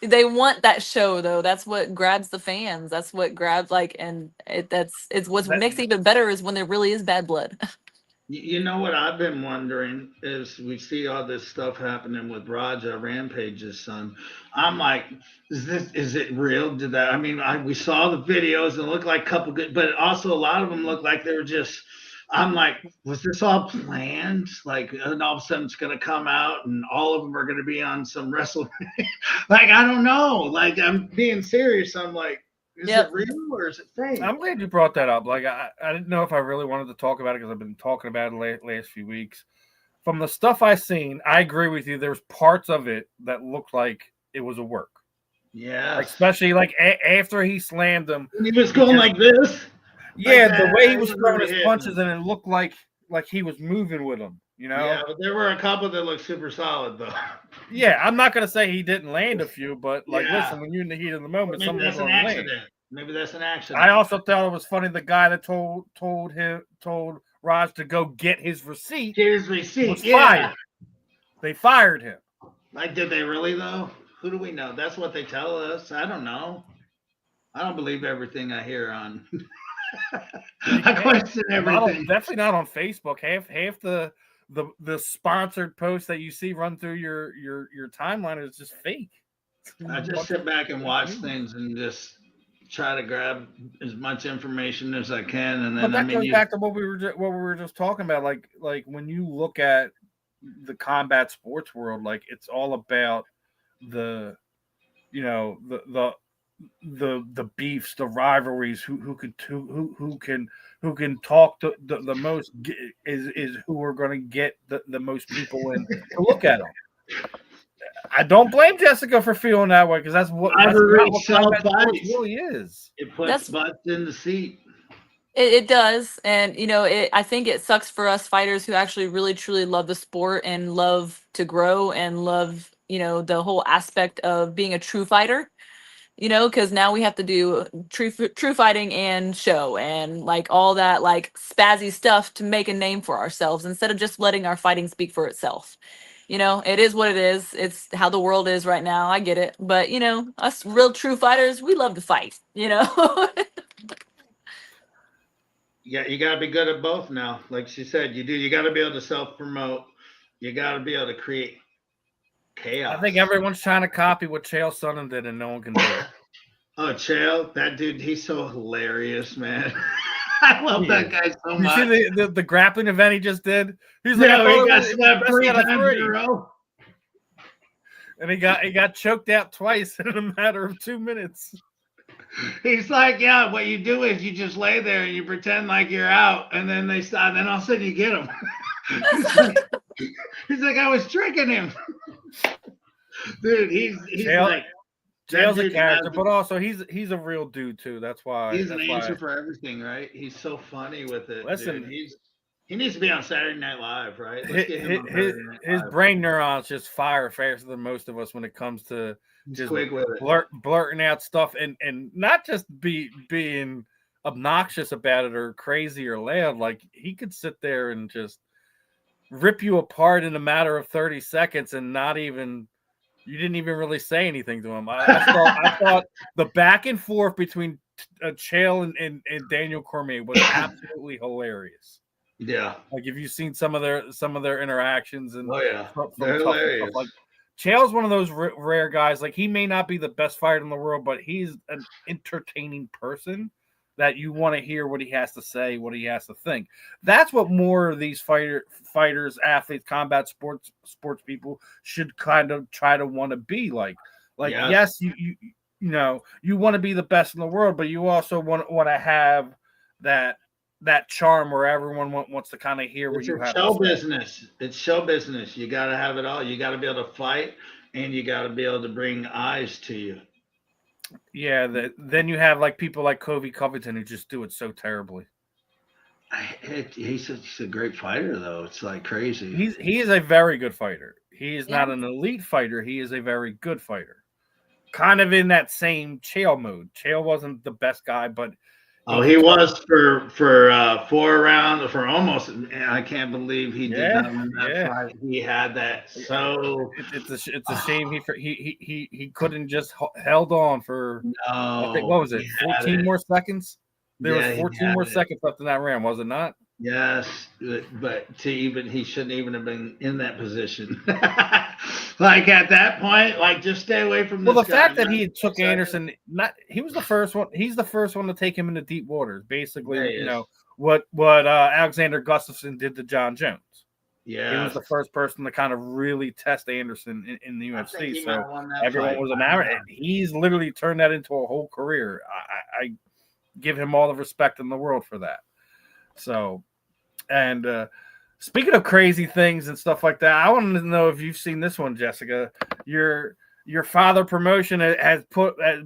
they want that show though. That's what grabs the fans. That's what grabs it's what makes it even better is when there really is bad blood. You know what I've been wondering is we see all this stuff happening with Raja Rampage's son. I'm like, is it real? We saw the videos and it looked like a couple good, but also a lot of them look like they were just. I'm like, was this all planned? Like, and all of a sudden it's going to come out and all of them are going to be on some wrestling. Like, I don't know. Like, I'm being serious. I'm like, is it real or is it fake? I'm glad you brought that up. Like, I didn't know if I really wanted to talk about it because I've been talking about it last few weeks. From the stuff I've seen, I agree with you. There's parts of it that looked like it was a work. Yeah. Like, especially like after he slammed him. He was going like this. Yeah, the way he was throwing his punches, and it looked like he was moving with them, you know? Yeah, but there were a couple that looked super solid, though. Yeah, I'm not going to say he didn't land a few, but, listen, when you're in the heat of the moment, maybe that's an accident. Maybe that's an accident. I also thought it was funny the guy that told Raj to go get his receipt. Here's receipt. Was fired. They fired him. Like, did they really though? Who do we know? That's what they tell us. I don't know. I don't believe everything I hear on. I question everything. Definitely not on Facebook. Half the sponsored posts that you see run through your timeline is just fake. I just sit back and watch things and just try to grab as much information as I can, and then that goes back to what we were just talking about. Like when you look at the combat sports world, like it's all about the beefs, the rivalries, who can talk to the most is who are going to get the most people in to look at them. I don't blame Jessica for feeling that way because that's what combat sports really is. It puts butts in the seat. It does, and I think it sucks for us fighters who actually really truly love the sport and love to grow and love the whole aspect of being a true fighter. Because now we have to do true fighting and show and like all that like spazzy stuff to make a name for ourselves instead of just letting our fighting speak for itself. It is what it is. It's how the world is right now. I get it. But, us real true fighters, we love to fight, Yeah, you got to be good at both now. Like she said, you got to be able to self-promote. You got to be able to create chaos. I think everyone's trying to copy what Chael Sonnen did, and no one can do it. Oh, Chael, that dude, he's so hilarious, man. I love that guy so much. You see the grappling event he just did? He's like, he got slapped 3 times in a row. And he got choked out twice in a matter of 2 minutes. He's like, yeah, what you do is you just lay there and you pretend like you're out, and then they stop, and then all of a sudden you get him. He's like, I was tricking him. Dude, he's like Chael's a character, but also he's a real dude too. That's why he's an answer for everything, right? He's so funny with it. Listen, dude. He needs to be on Saturday Night Live, right? Let's get him on his brain neurons just fire faster than most of us when it comes to just blurting out stuff and not just being obnoxious about it or crazy or loud. Like he could sit there and just rip you apart in a matter of 30 seconds and you didn't even really say anything to him. I thought the back and forth between Chael and Daniel Cormier was absolutely hilarious. Yeah, like if you've seen some of their interactions and they're hilarious. Stuff. Like Chael's one of those rare guys. Like he may not be the best fighter in the world, but he's an entertaining person that you want to hear what he has to say, what he has to think. That's what more of these fighters, athletes, combat sports people should kind of try to want to be like. Yes, you want to be the best in the world, but you also want to have that charm where everyone wants to kind of hear what you have to say. It's show business. You got to have it all. You got to be able to fight, and you got to be able to bring eyes to you. Yeah, then you have like people like Kobe Covington who just do it so terribly. He's a great fighter, though. It's like crazy. He is a very good fighter. He is not an elite fighter. He is a very good fighter. Kind of in that same Chael mode. Chael wasn't the best guy, but he was for 4 rounds for almost. I can't believe he did not win that fight. He had that. So it's a shame he couldn't just held on for. No, I think what was it? 14 more seconds. There was 14 more seconds left in that round, was it not? Yes, but he shouldn't even have been in that position. Like at that point, like just stay away from this. Well, the fact that he took Anderson, he was the first one. He's the first one to take him into deep waters. Basically, what Alexander Gustafsson did to John Jones. Yeah, he was the first person to kind of really test Anderson in the UFC. So everyone was enamored. He's literally turned that into a whole career. I give him all the respect in the world for that. So, and speaking of crazy things and stuff like that, I want to know if you've seen this one, Jessica. Your father promotion has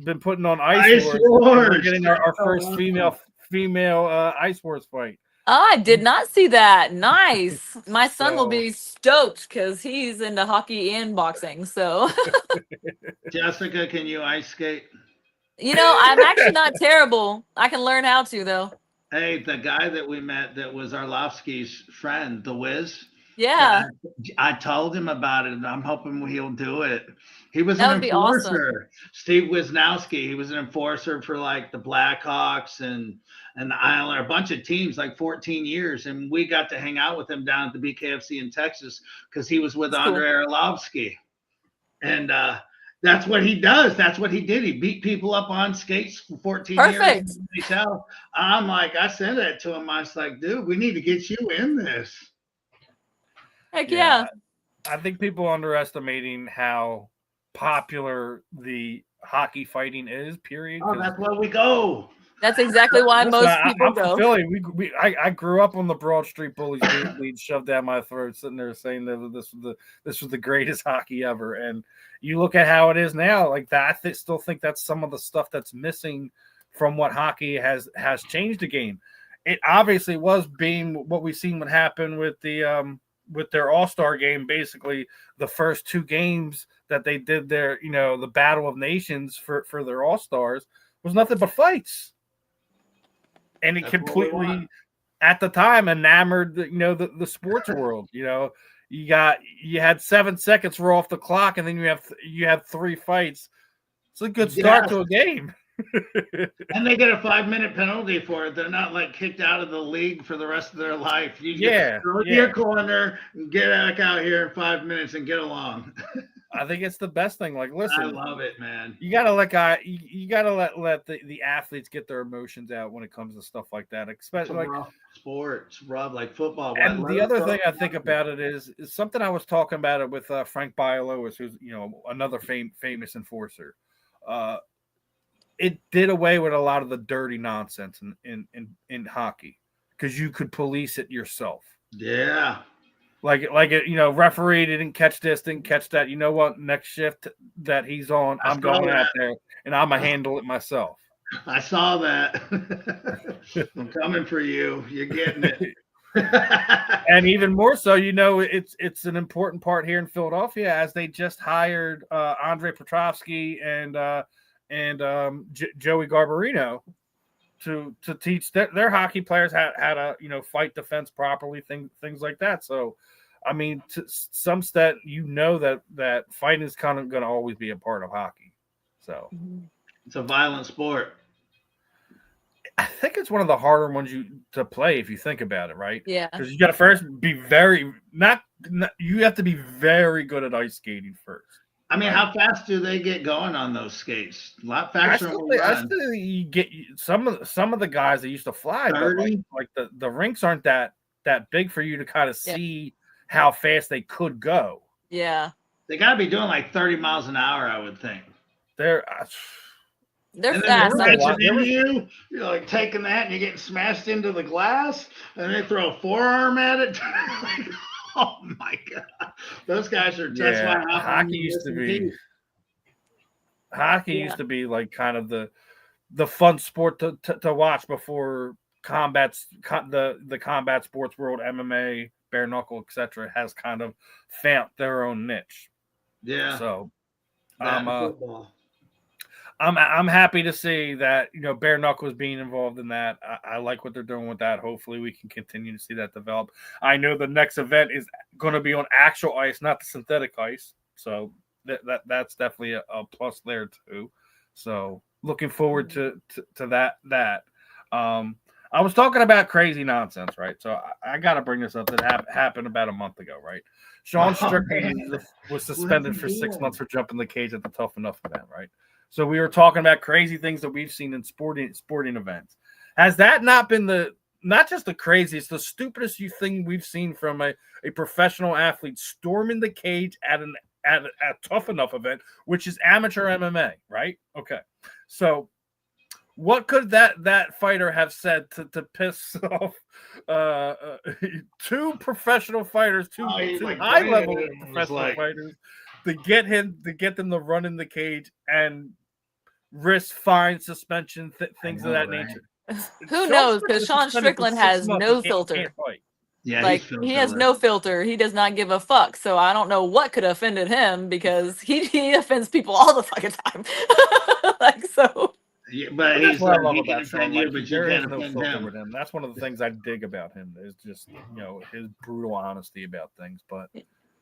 been putting on Ice Wars. We're getting our first female Ice Wars fight. Oh, I did not see that. Nice. My son will be stoked because he's into hockey and boxing. So, Jessica, can you ice skate? I'm actually not terrible. I can learn how to though. Hey, the guy that we met that was Arlovsky's friend, the Wiz. Yeah, I told him about it, and I'm hoping he'll do it. He was that an would be awesome. enforcer, Steve Wisnowski. He was an enforcer for like the Blackhawks and the Islander, a bunch of teams, like 14 years. And we got to hang out with him down at the BKFC in Texas because he was with That's Andre cool. Arlovsky. And that's what he does. That's what he did. He beat people up on skates for 14 Perfect. years in the NHL. I'm like, I sent it to him. I was like, dude, we need to get you in this. Heck Yeah. yeah. I think people are underestimating how popular the hockey fighting is. Period. Oh, that's where we go. That's exactly why Listen, most people I'm from go. Philly. I grew up on the Broad Street Bullies being shoved down my throat, sitting there saying that this was the greatest hockey ever. And you look at how it is now, like that. I still think that's some of the stuff that's missing from what hockey has changed the game. It obviously was being what we've seen what happened with the with their All-Star game. Basically, the first two games that they did their the Battle of Nations for their All-Stars was nothing but fights. And it completely, at the time, enamored the sports world. You had 7 seconds roll off the clock, and then you have 3 fights. It's a good start to a game. And they get a 5-minute penalty for it. They're not like kicked out of the league for the rest of their life. You get to your corner and get back out here in 5 minutes and get along. I think it's the best thing. Like, listen, I love it, man. You gotta let the athletes get their emotions out when it comes to stuff like that, especially like sports, Rob, like football. And the other thing I think about it is something I was talking about it with Frank Bialowas, who's another famous enforcer. It did away with a lot of the dirty nonsense in hockey because you could police it yourself. Yeah. Like referee didn't catch this, didn't catch that. You know what? Next shift that he's on, I'm going out there and I'm gonna handle it myself. I saw that. I'm coming for you. You're getting it. And even more so, it's an important part here in Philadelphia as they just hired Andre Petrovsky and Joey Garbarino to teach their hockey players how to fight defense properly, things like that. So, I mean, to some extent, that fighting is kind of going to always be a part of hockey. So, it's a violent sport. I think it's one of the harder ones to play if you think about it, right? Yeah. Because you got to first be you have to be very good at ice skating first. I mean, how fast do they get going on those skates? A lot faster than we run. You get some of the guys that used to fly, but like the rinks aren't that big for you to kind of see how fast they could go. Yeah. They got to be doing like 30 miles an hour, I would think. They're fast. You're like taking that and you're getting smashed into the glass, and they throw a forearm at it. Oh my god, those guys are. That's why hockey used to be. Hockey used to be like kind of the fun sport to watch before the combat sports world, MMA, bare knuckle, etc., has kind of found their own niche. Yeah. So, I'm happy to see that bare knuckle is being involved in that. I like what they're doing with that. Hopefully, we can continue to see that develop. I know the next event is going to be on actual ice, not the synthetic ice. So that's definitely a plus there too. So looking forward to that. I was talking about crazy nonsense, right? So I got to bring this up. That happened about a month ago, right? Shawn Strickland was suspended for 6 months for jumping the cage at the Tough Enough event, right? So we were talking about crazy things that we've seen in sporting events. Has that not been not just the craziest, the stupidest thing we've seen from a professional athlete storming the cage at a Tough Enough event, which is amateur MMA, right? Okay. So what could that fighter have said to piss off two professional fighters, two high-level professional fighters, to get them to run in the cage and risk fine, suspension, things of that nature? Who knows? Because Shawn Strickland has no filter. Yeah, like he has no filter. He does not give a fuck. So I don't know what could have offended him because he offends people all the fucking time. Yeah, but That's he's what I like, love he can about Shawn. offend you, Like, but you there is can't no offend filter him. with him. That's one of the things I dig about him is just, his brutal honesty about things. But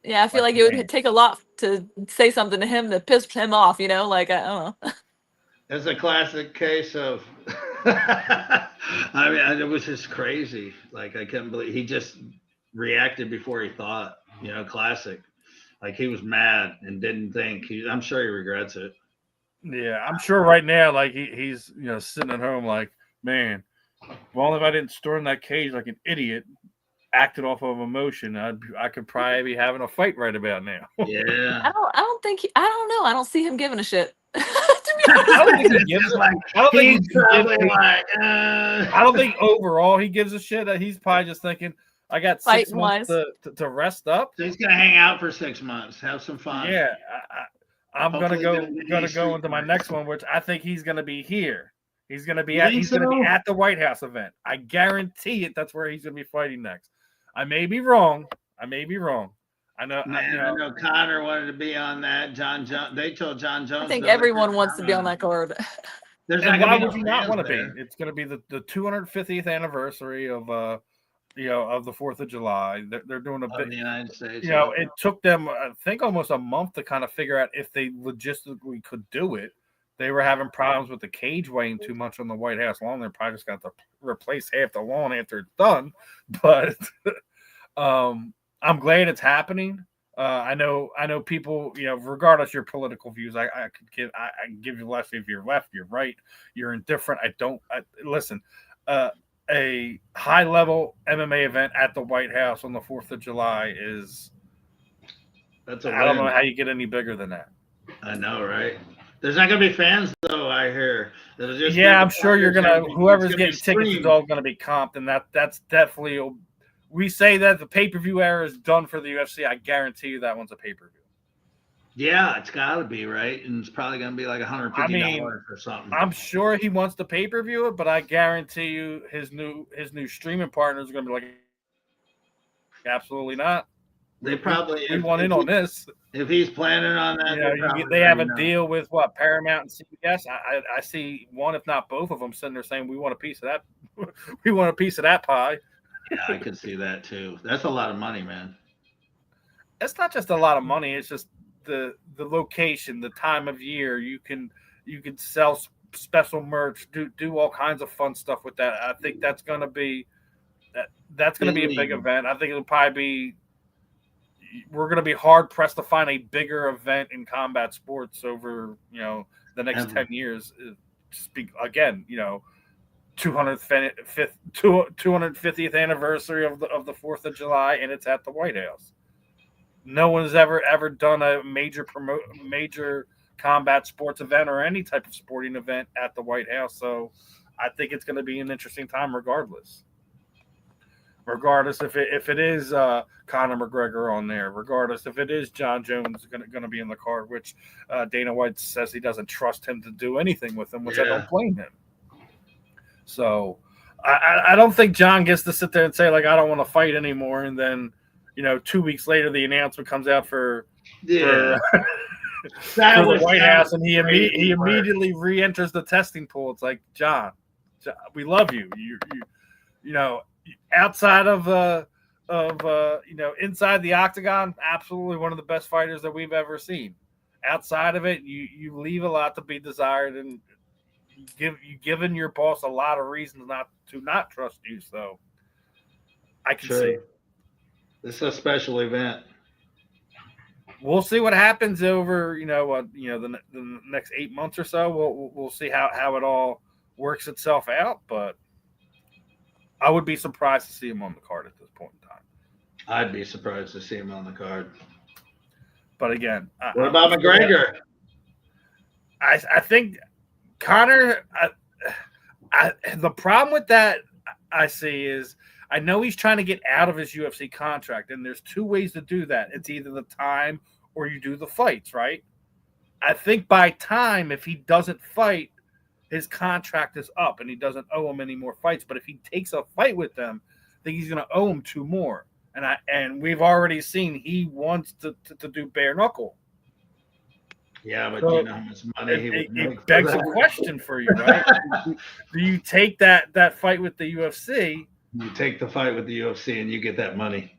Yeah, I feel like it man, would take a lot to say something to him to piss him off, like I don't know. It's a classic case of. I mean, it was just crazy. Like I couldn't believe he just reacted before he thought. Classic. Like he was mad and didn't think. I'm sure he regrets it. yeah, I'm sure right now, like he's sitting at home, like, man, well, if I didn't storm that cage like an idiot, acted off of emotion, I could probably be having a fight right about now. Yeah. I don't think I don't know. I don't see him giving a shit. To be I don't think he It's gives just a, like I don't think he's he gives probably a, like. I don't think overall he gives a shit. He's probably just thinking, I got 6 Fighting months wise. to rest up. So he's gonna hang out for 6 months, have some fun. Yeah, I'm Hopefully gonna get go street into my fights. next one, which I think he's gonna be here. He's gonna be You think he's gonna be so? at the White House event. I guarantee it. That's where he's gonna be fighting next. I may be wrong. I know. Man, I know Connor wanted to be on that. John Jones. They told John Jones. I think no, they everyone couldn't wants to come be on on. that card. There's And not why gonna be would no you not fans want to be? there. It's gonna be the 250th anniversary of of the 4th of July. They're doing a Of big. the United States. It took them, I think, almost a month to kind of figure out if they logistically could do it. They were having problems with the cage weighing too much on the White House lawn. They're probably just got to replace half the lawn after it's done. But I'm glad it's happening. I know people, regardless of your political views, I can give you less if you're left, you're right, you're indifferent. Listen. A high level MMA event at the White House on the 4th of July is. That's a I don't win. know how you get any bigger than that. I know, right? There's not gonna be fans though. I hear. Yeah, I'm sure you're gonna. Whoever's getting tickets streamed. is all gonna be comped, and that's definitely. We say that the pay-per-view era is done for the UFC. I guarantee you that one's a pay-per-view. Yeah, it's got to be right, and it's probably gonna be like $150 or something. I'm sure he wants to pay-per-view it, but I guarantee you his new streaming partners are gonna be like, absolutely not. They probably we want in on this. If he's planning on that, they have a deal with what, Paramount and CBS. I see one, if not both of them, sitting there saying we want a piece of that. We want a piece of that pie. Yeah, I could see that too. That's a lot of money, man. It's not just a lot of money. It's just the location, the time of year. You can sell special merch, do all kinds of fun stuff with that. I think that's going to be that's going to be a big event. I think it'll probably be. We're going to be hard pressed to find a bigger event in combat sports over the next 10 years. Speak again, 250th anniversary of the 4th of July, and it's at the White House. No one's ever done a major combat sports event or any type of sporting event at the White House. So I think it's going to be an interesting time regardless. Regardless if it is Conor McGregor on there, regardless if it is John Jones going to be in the card, which Dana White says he doesn't trust him to do anything with him, which I don't blame him. So I don't think John gets to sit there and say, like, I don't want to fight anymore, and then 2 weeks later the announcement comes out for the White House, and he immediately re-enters the testing pool. It's like, John, we love you. You outside of inside the octagon, absolutely one of the best fighters that we've ever seen. Outside of it, you leave a lot to be desired, and given your boss a lot of reasons not trust you. So I can see. This is a special event. We'll see what happens over the next 8 months or so. We'll see how it all works itself out, but I would be surprised to see him on the card at this point in time. I'd be surprised to see him on the card. But again, what about McGregor? I think Conor. The problem with that I see is I know he's trying to get out of his UFC contract, and there's two ways to do that. It's either the time or you do the fights, right? I think by time, if he doesn't fight, his contract is up and he doesn't owe him any more fights. But if he takes a fight with them, I think he's going to owe him 2 more. And we've already seen he wants to do bare knuckle. Yeah, but So you know how much money he would make. it begs a question for you, right? Do you take that fight with the UFC? You take the fight with the UFC and you get that money.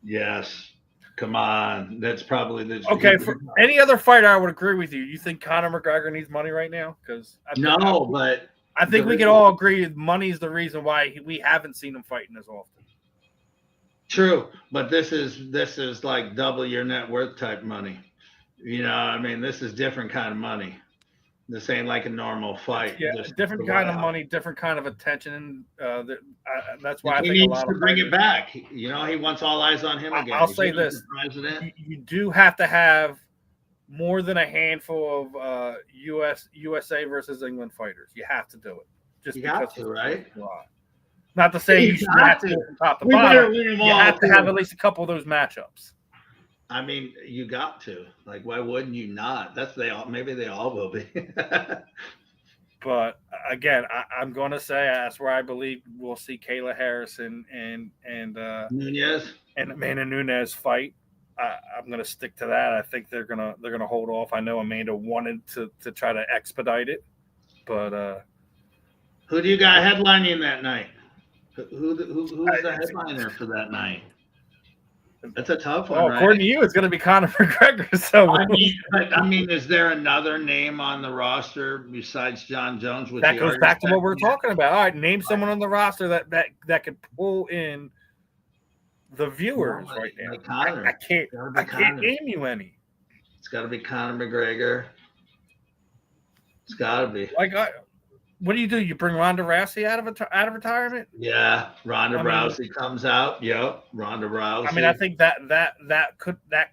Yes. Come on. That's probably the Okay, for any other fighter, I would agree with you. You think Conor McGregor needs money right now? Because no, but I think we can all agree money is the reason why we haven't seen him fighting as often. True, but this is like double your net worth type money. You know, I mean, this is different kind of money. This ain't like a normal fight. Yeah, different kind of money, different kind of attention. That's why I think he a needs lot to of bring it back. You know, he wants all eyes on him again. I'll say this: you do have to have more than a handful of USA versus England fighters. You have to do it. Just you because got to, right? Not to say you have to from top to bottom. You have to have at least a couple of those matchups. I mean, you got to. Like, why wouldn't you not? Maybe they all will be. But again, I'm going to say that's where I believe we'll see Kayla Harrison and Nunez and Amanda Nunes fight. I'm going to stick to that. I think they're gonna hold off. I know Amanda wanted to try to expedite it, but who do you got headlining that night? Who's the headliner for that night? That's a tough one. Right? According to you, it's going to be Conor McGregor. So I mean, is there another name on the roster besides John Jones? That goes back to what we're talking about. All right, name someone on the roster that could pull in the viewers right now. Like Conor. I can't name you any. It's got to be Conor McGregor. It's got to be. What do? You bring Ronda Rousey out of retirement? Yeah, Ronda Rousey comes out. Yep, Ronda Rousey. I mean, I think that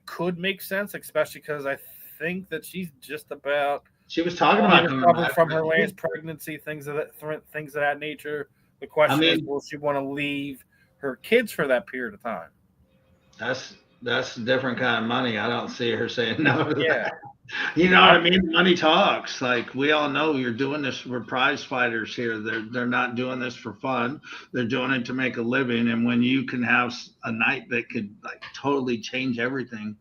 could make sense, especially because I think that she's just about. She was talking about recovered from her last pregnancy, things of that nature. The question is, will she want to leave her kids for that period of time? That's a different kind of money. I don't see her saying no to that. You know what I mean? Money talks. Like, we all know you're doing this. We're prize fighters here. They're not doing this for fun. They're doing it to make a living. And when you can have a night that could like totally change everything,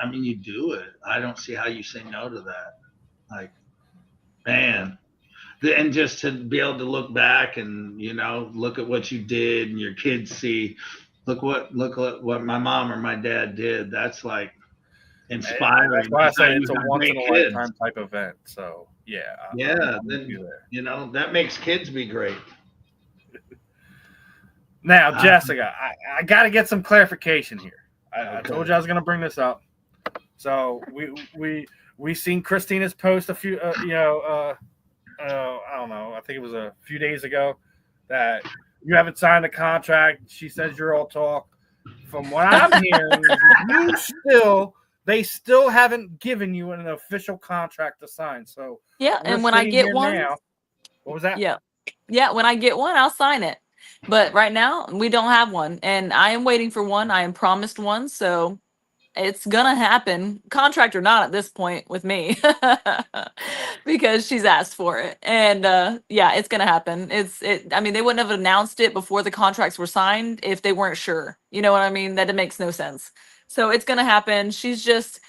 I mean, you do it. I don't see how you say no to that. Like, man. And just to be able to look back and, you know, look at what you did and your kids see, look what my mom or my dad did. That's like inspiring. That's why I say it's a once in a lifetime type event. So then you know that makes kids be great. Now, Jessica, I got to get some clarification here. I told you I was going to bring this up. So we seen Christina's post a few, I don't know. I think it was a few days ago that you haven't signed a contract. She says you're all talk. From what I'm hearing, they still haven't given you an official contract to sign. So and when I get one, now, what was that? Yeah. When I get one, I'll sign it. But right now, we don't have one, and I am waiting for one. I am promised one, so it's gonna happen, contract or not, at this point with me, because she's asked for it, and it's gonna happen. I mean, they wouldn't have announced it before the contracts were signed if they weren't sure. You know what I mean? That it makes no sense. So it's gonna happen. She's just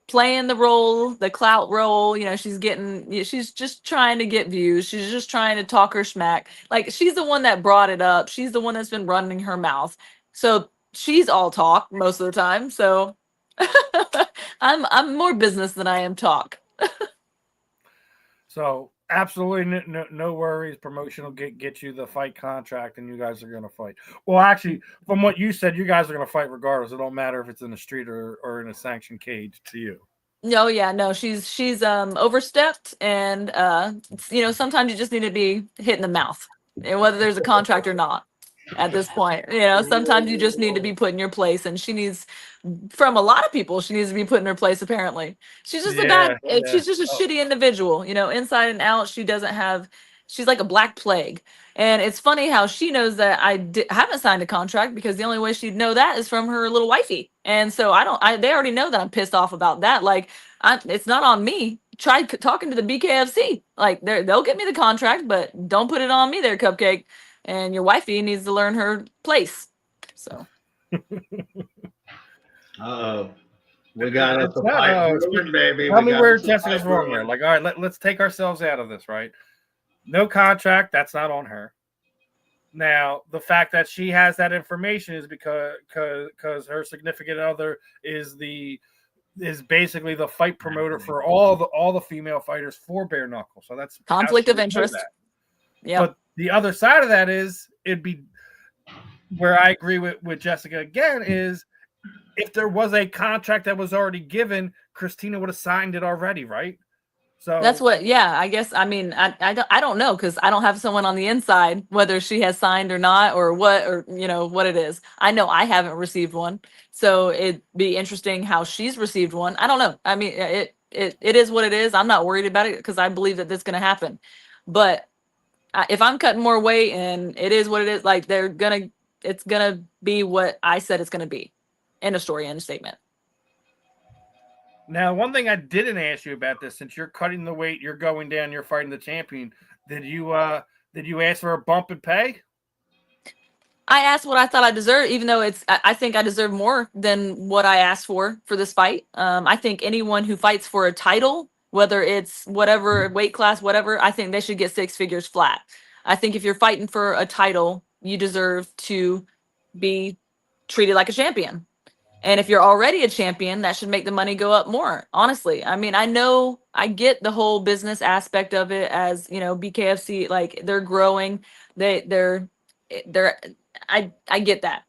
playing the role, the clout role. You know, she's just trying to get views. She's just trying to talk her smack. Like, she's the one that brought it up. She's the one that's been running her mouth. So she's all talk most of the time. So I'm more business than I am talk. So absolutely no worries. Promotion will get you the fight contract, and you guys are going to fight. Well, actually, from what you said, you guys are going to fight regardless. It don't matter if it's in the street or in a sanctioned cage to you. No, she's overstepped, and sometimes you just need to be hit in the mouth, and whether there's a contract or not. At this point, sometimes you just need to be put in your place, and she needs, from a lot of people, she needs to be put in her place. Apparently, she's just she's just a shitty individual, inside and out. She's like a black plague. And it's funny how she knows that I haven't signed a contract, because the only way she'd know that is from her little wifey. And so they already know that I'm pissed off about that. Like, it's not on me. Try talking to the BKFC. Like, they'll get me the contract, but don't put it on me there, Cupcake. And your wifey needs to learn her place. So. Uh-oh. We got us It's a not, fight brewing, baby. tell We me got where us a Jessica's fight wrong brewing. there. Like, all right, let's take ourselves out of this, right? No contract, that's not on her. Now, the fact that she has that information is because her significant other is basically the fight promoter for all the female fighters for bare knuckle. So that's Conflict of interest. Yeah. But the other side of that is it'd be where I agree with Jessica again is if there was a contract that was already given, Christina would have signed it already, right? So that's what, I guess. I mean, I don't know because I don't have someone on the inside whether she has signed or not or what, or what it is. I know I haven't received one, so it'd be interesting how she's received one. I don't know. I mean, it is what it is. I'm not worried about it because I believe that this is going to happen. But if I'm cutting more weight and it is what it is, like it's gonna be what I said it's gonna be. End of story. End of statement. Now, one thing I didn't ask you about this, since you're cutting the weight, you're going down, you're fighting the champion. Did you ask for a bump in pay? I asked what I thought I deserved, even though I think I deserve more than what I asked for this fight. I think anyone who fights for a title, whether it's whatever weight class, whatever, I think they should get 6 figures flat. I think if you're fighting for a title, you deserve to be treated like a champion. And if you're already a champion, that should make the money go up more. Honestly, I mean, I know I get the whole business aspect of it as, BKFC, like they're growing, they're I get that.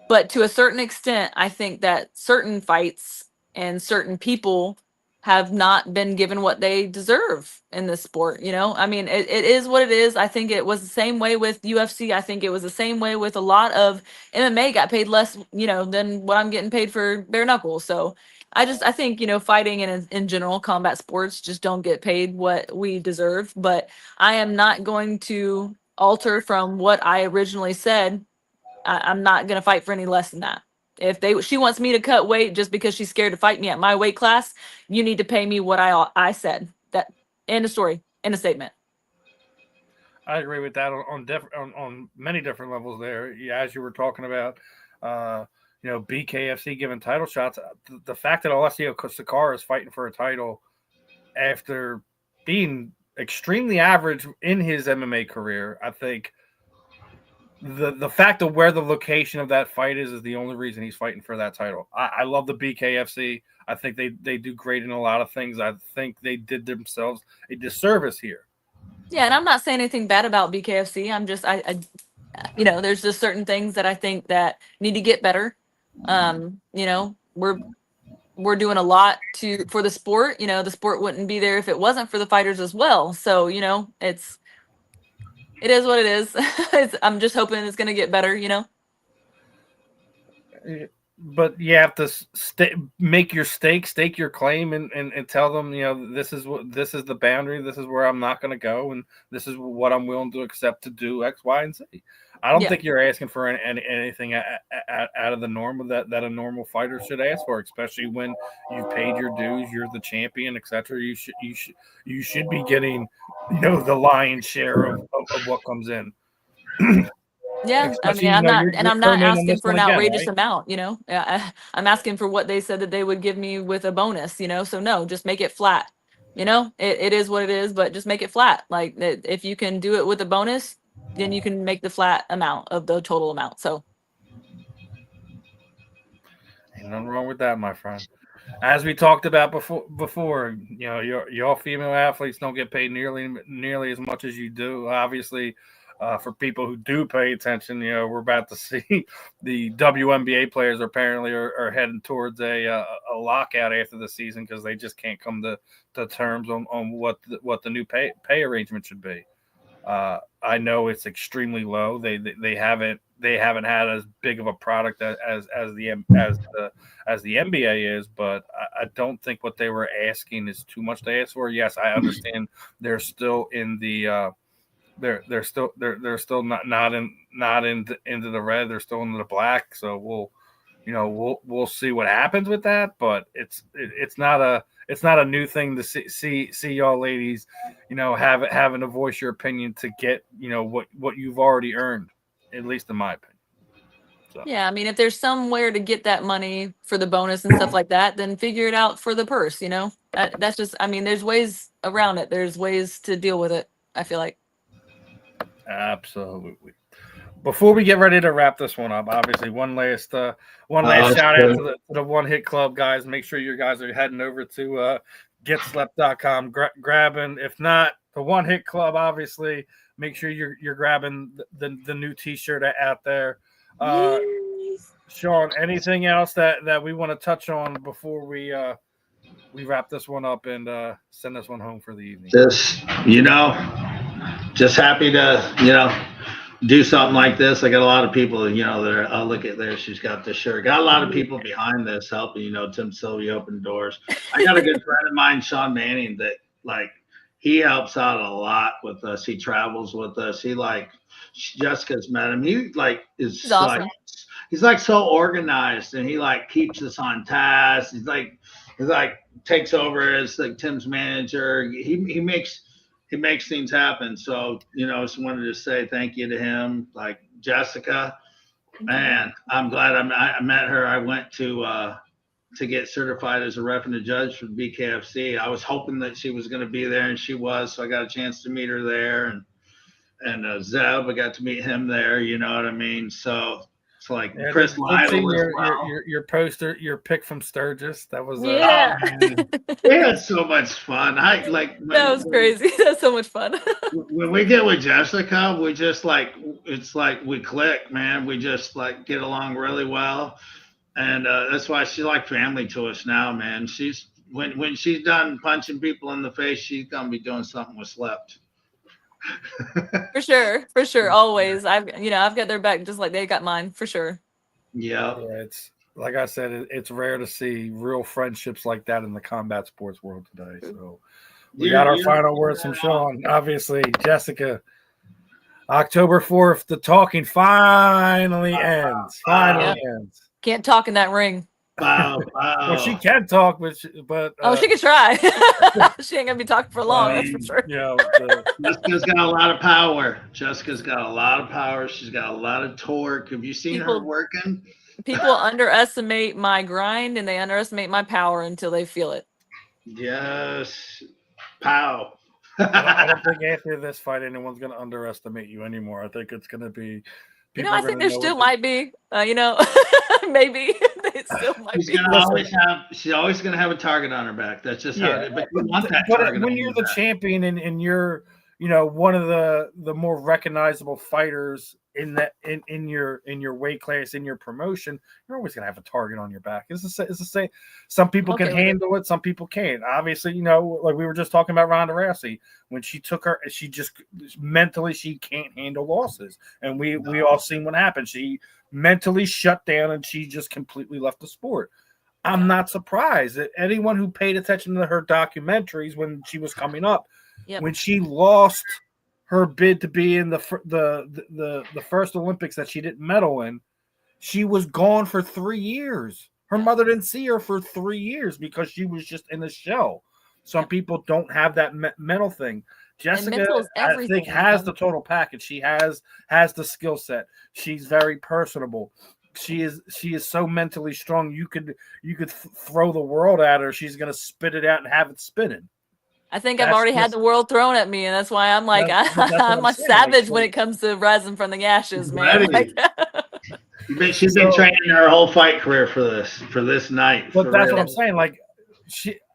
But to a certain extent, I think that certain fights and certain people have not been given what they deserve in this sport. I mean, it is what it is. I think it was the same way with UFC. I think it was the same way with a lot of MMA got paid less, than what I'm getting paid for bare knuckles. So I think, fighting and in general, combat sports just don't get paid what we deserve. But I am not going to alter from what I originally said. I'm not going to fight for any less than that. If she wants me to cut weight just because she's scared to fight me at my weight class, you need to pay me what I said. That end of story, end of statement. I agree with that on many different levels there. Yeah, as you were talking about, BKFC giving title shots. The fact that Alessio Sakara is fighting for a title after being extremely average in his MMA career, I think the fact of where the location of that fight is the only reason he's fighting for that title. I love the BKFC. I think they do great in a lot of things. I think they did themselves a disservice here. Yeah, and I'm not saying anything bad about BKFC. I'm just there's just certain things that I think that need to get better. We're doing a lot for the sport. The sport wouldn't be there if it wasn't for the fighters as well. So, it is what it is. I'm just hoping it's going to get better, But you have to make your stake your claim, and tell them, this is the boundary. This is where I'm not going to go, and this is what I'm willing to accept to do X, Y, and Z. I don't think you're asking for anything out of the norm that a normal fighter should ask for, especially when you've paid your dues, you're the champion, etc. You should be getting, the lion's share of what comes in. Yeah, Especially, I mean, I'm not on asking this for an again, outrageous right? amount, I'm asking for what they said that they would give me with a bonus, so no, just make it flat. It is what it is, but just make it flat. Like if you can do it with a bonus, then you can make the flat amount of the total amount. So ain't nothing wrong with that, my friend. As we talked about before, your female athletes don't get paid nearly as much as you do. Obviously, for people who do pay attention, we're about to see the WNBA players apparently are heading towards a lockout after the season because they just can't come to terms on what the new pay arrangement should be. I know it's extremely low. They haven't had as big of a product as the NBA is, but I don't think what they were asking is too much to ask for. Yes, I understand they're still in the they're still not into the red. They're still into the black. So we'll see what happens with that. But it's not a new thing to see y'all ladies, having to voice your opinion to get what you've already earned, at least in my opinion. So. Yeah, I mean, if there's somewhere to get that money for the bonus and stuff like that, then figure it out for the purse. That's just. I mean, there's ways around it. There's ways to deal with it. I feel like. Absolutely. Before we get ready to wrap this one up, obviously one last shout out to the One Hit Club guys. Make sure you guys are heading over to getslept.com, grabbing, if not the One Hit Club, obviously make sure you're grabbing the new T-shirt out there. Shawn, anything else that we want to touch on before we wrap this one up and send this one home for the evening? Just happy to do something like this. I got a lot of people, I'll look at there. She's got this shirt. Got a lot of people behind this helping, Tim Sylvia open doors. I got a good friend of mine, Shawn Manning, that he helps out a lot with us. He travels with us. Jessica's met him. He is awesome. He's so organized, and he keeps us on task. He's takes over as Tim's manager. He makes things happen. So, just wanted to say thank you to him. Jessica, man, I'm glad I met her. I went to get certified as a ref and a judge for BKFC. I was hoping that she was going to be there, and she was. So I got a chance to meet her there. And Zeb, I got to meet him there. You know what I mean? So it's Chris Lytle as well. Your poster, your pick from Sturgis. That was we had so much fun. That was crazy. That's so much fun. When we get with Jessica, we just it's we click, man. We just get along really well, and that's why she's like family to us now, man. She's when she's done punching people in the face, she's gonna be doing something with Slept. For sure, always. I've got their back just like they got mine, for sure. Yeah, it's like I said, it's rare to see real friendships like that in the combat sports world today. So we got our final words from Shawn. Obviously, Jessica, October 4th, the talking finally ends. Ends. Can't talk in that ring. Wow. Well, she can talk, but she can try. She ain't gonna be talking for long, that's for sure. Jessica's got a lot of power. She's got a lot of torque. Have you seen her working? People underestimate my grind, and they underestimate my power until they feel it. Yes. Pow. I don't think after this fight anyone's gonna underestimate you anymore. I think it's gonna be. I think there still might be. Maybe they still might be. She's always going to have a target on her back. That's just how it is. But you want that target when you're the champion and you're, one of the more recognizable fighters in your weight class, in your promotion, you're always going to have a target on your back. It's the same. Some people can handle it. Some people can't. Obviously, like we were just talking about Ronda Rousey. When she took she just mentally, she can't handle losses. And we all seen what happened. She mentally shut down and she just completely left the sport. I'm not surprised that anyone who paid attention to her documentaries when she was coming up, when she lost her bid to be in the first Olympics that she didn't medal in, she was gone for 3 years. Her mother didn't see her for 3 years because she was just in a shell. Some people don't have that mental thing. Jessica, I think, has the total package. She has the skill set. She's very personable. She is so mentally strong. You could throw the world at her. She's gonna spit it out and have it spinning. I think I've already had the world thrown at me, and that's why I'm I'm a savage when it comes to rising from the ashes, man. She's been training her whole fight career for this night. But that's what I'm saying.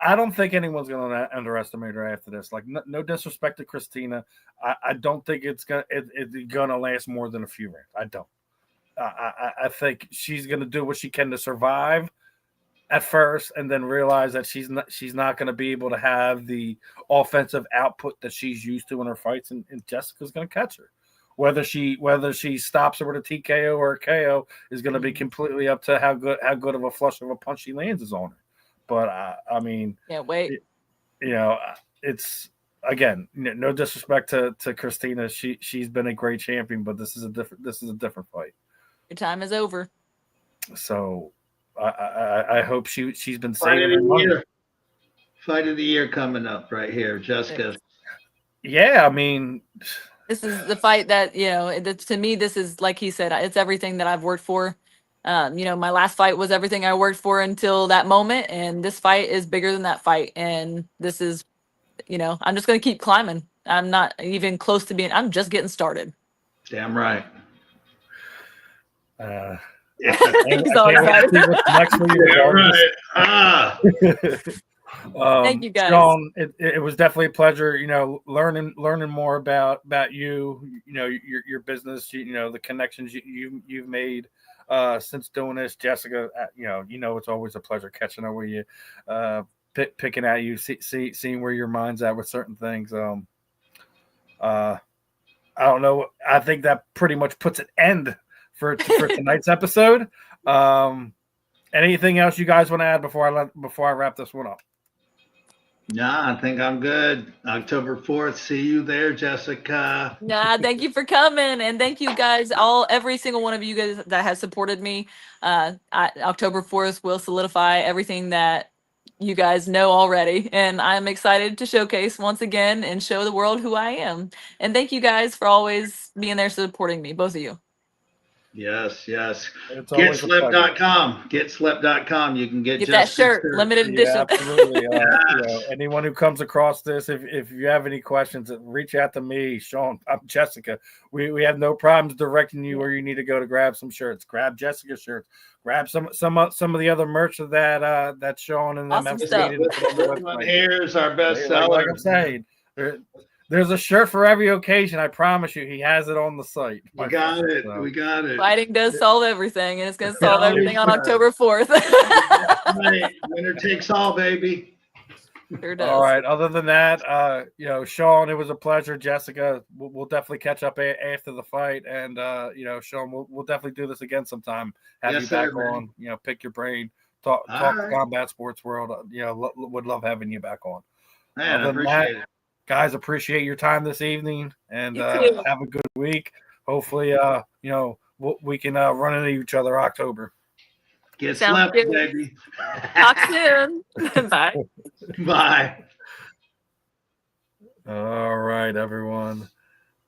I don't think anyone's going to underestimate her after this. No disrespect to Christina. I don't think it's gonna last more than a few rounds. I don't. I think she's going to do what she can to survive at first, and then realize that she's not going to be able to have the offensive output that she's used to in her fights, and Jessica's going to catch her. Whether she stops her with a TKO or a KO is going to be completely up to how good of a flush of a punch she lands is on her. But I mean, wait. It's again, no disrespect to Christina. She's been a great champion, but this is a different fight. Your time is over. So I hope she's been saving money. Fight of the year coming up right here, Jessica. Yeah, I mean, this is the fight that to me, this is, like he said, it's everything that I've worked for. My last fight was everything I worked for until that moment, and this fight is bigger than that fight. And this is, I'm just going to keep climbing. I'm not even close to I'm just getting started. Damn right. Yeah. He's all excited. What's next for you? Yeah, right. Thank you, guys. Shawn, it was definitely a pleasure, learning more about you, your business, the connections you've made since doing this. Jessica, it's always a pleasure catching up with you, picking at you, seeing where your mind's at with certain things. I don't know. I think that pretty much puts an end for tonight's episode. Anything else you guys want to add before I wrap this one up? Nah, I think I'm good. October 4th. See you there, Jessica. Thank you for coming, and thank you guys, every single one of you guys that has supported me. October 4th will solidify everything that you guys know already, and I'm excited to showcase once again and show the world who I am. And thank you guys for always being there supporting me, both of you. Yes. GetSlep.com. GetSlep.com. You can get that shirt, limited edition. Yeah, absolutely. Anyone who comes across this, if you have any questions, reach out to me, Shawn. I'm Jessica. We have no problems directing you where you need to go to grab some shirts. Grab Jessica's shirts. Grab some of the other merch that Shawn and them Awesome have stuff. This one here is our best seller. Like I'm saying. There's a shirt for every occasion. I promise you, he has it on the site. We got it. Fighting does solve everything, and it's going to solve everything on October 4th. Right. Winner takes all, baby. Sure does. All right. Other than that, Shawn, it was a pleasure. Jessica, we'll definitely catch up after the fight, and Shawn, we'll definitely do this again sometime. Have you back on. Pick your brain. Talk right. Combat sports world. Would love having you back on. Man, I appreciate it. Guys, appreciate your time this evening, and have a good week. Hopefully, we can run into each other October. Get slept, baby. Talk soon. Bye. Bye. All right, everyone.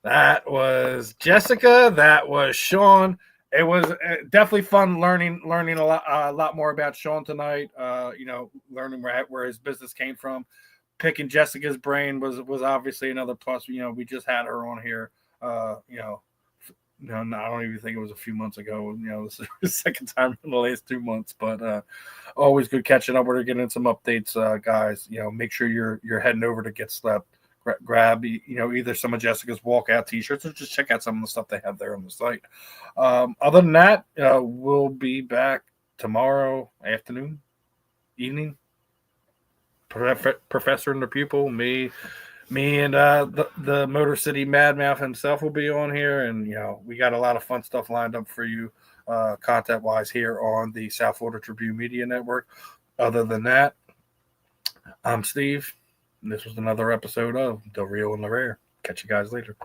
That was Jessica. That was Shawn. It was definitely fun learning a lot more about Shawn tonight. Learning where his business came from. Picking Jessica's brain was obviously another plus. We just had her on here. I don't even think it was a few months ago. This is the second time in the last 2 months, but always good catching up with her, getting some updates, guys. Make sure you're heading over to Get Slept. Grab either some of Jessica's walkout T-shirts or just check out some of the stuff they have there on the site. Other than that, we'll be back tomorrow evening. Professor and the pupil, me and the Motor City Madmouth himself will be on here, and we got a lot of fun stuff lined up for you content wise here on the South Florida Tribune Media Network. Other than that, I'm Steve, and this was another episode of The Real and the Rare. Catch you guys later.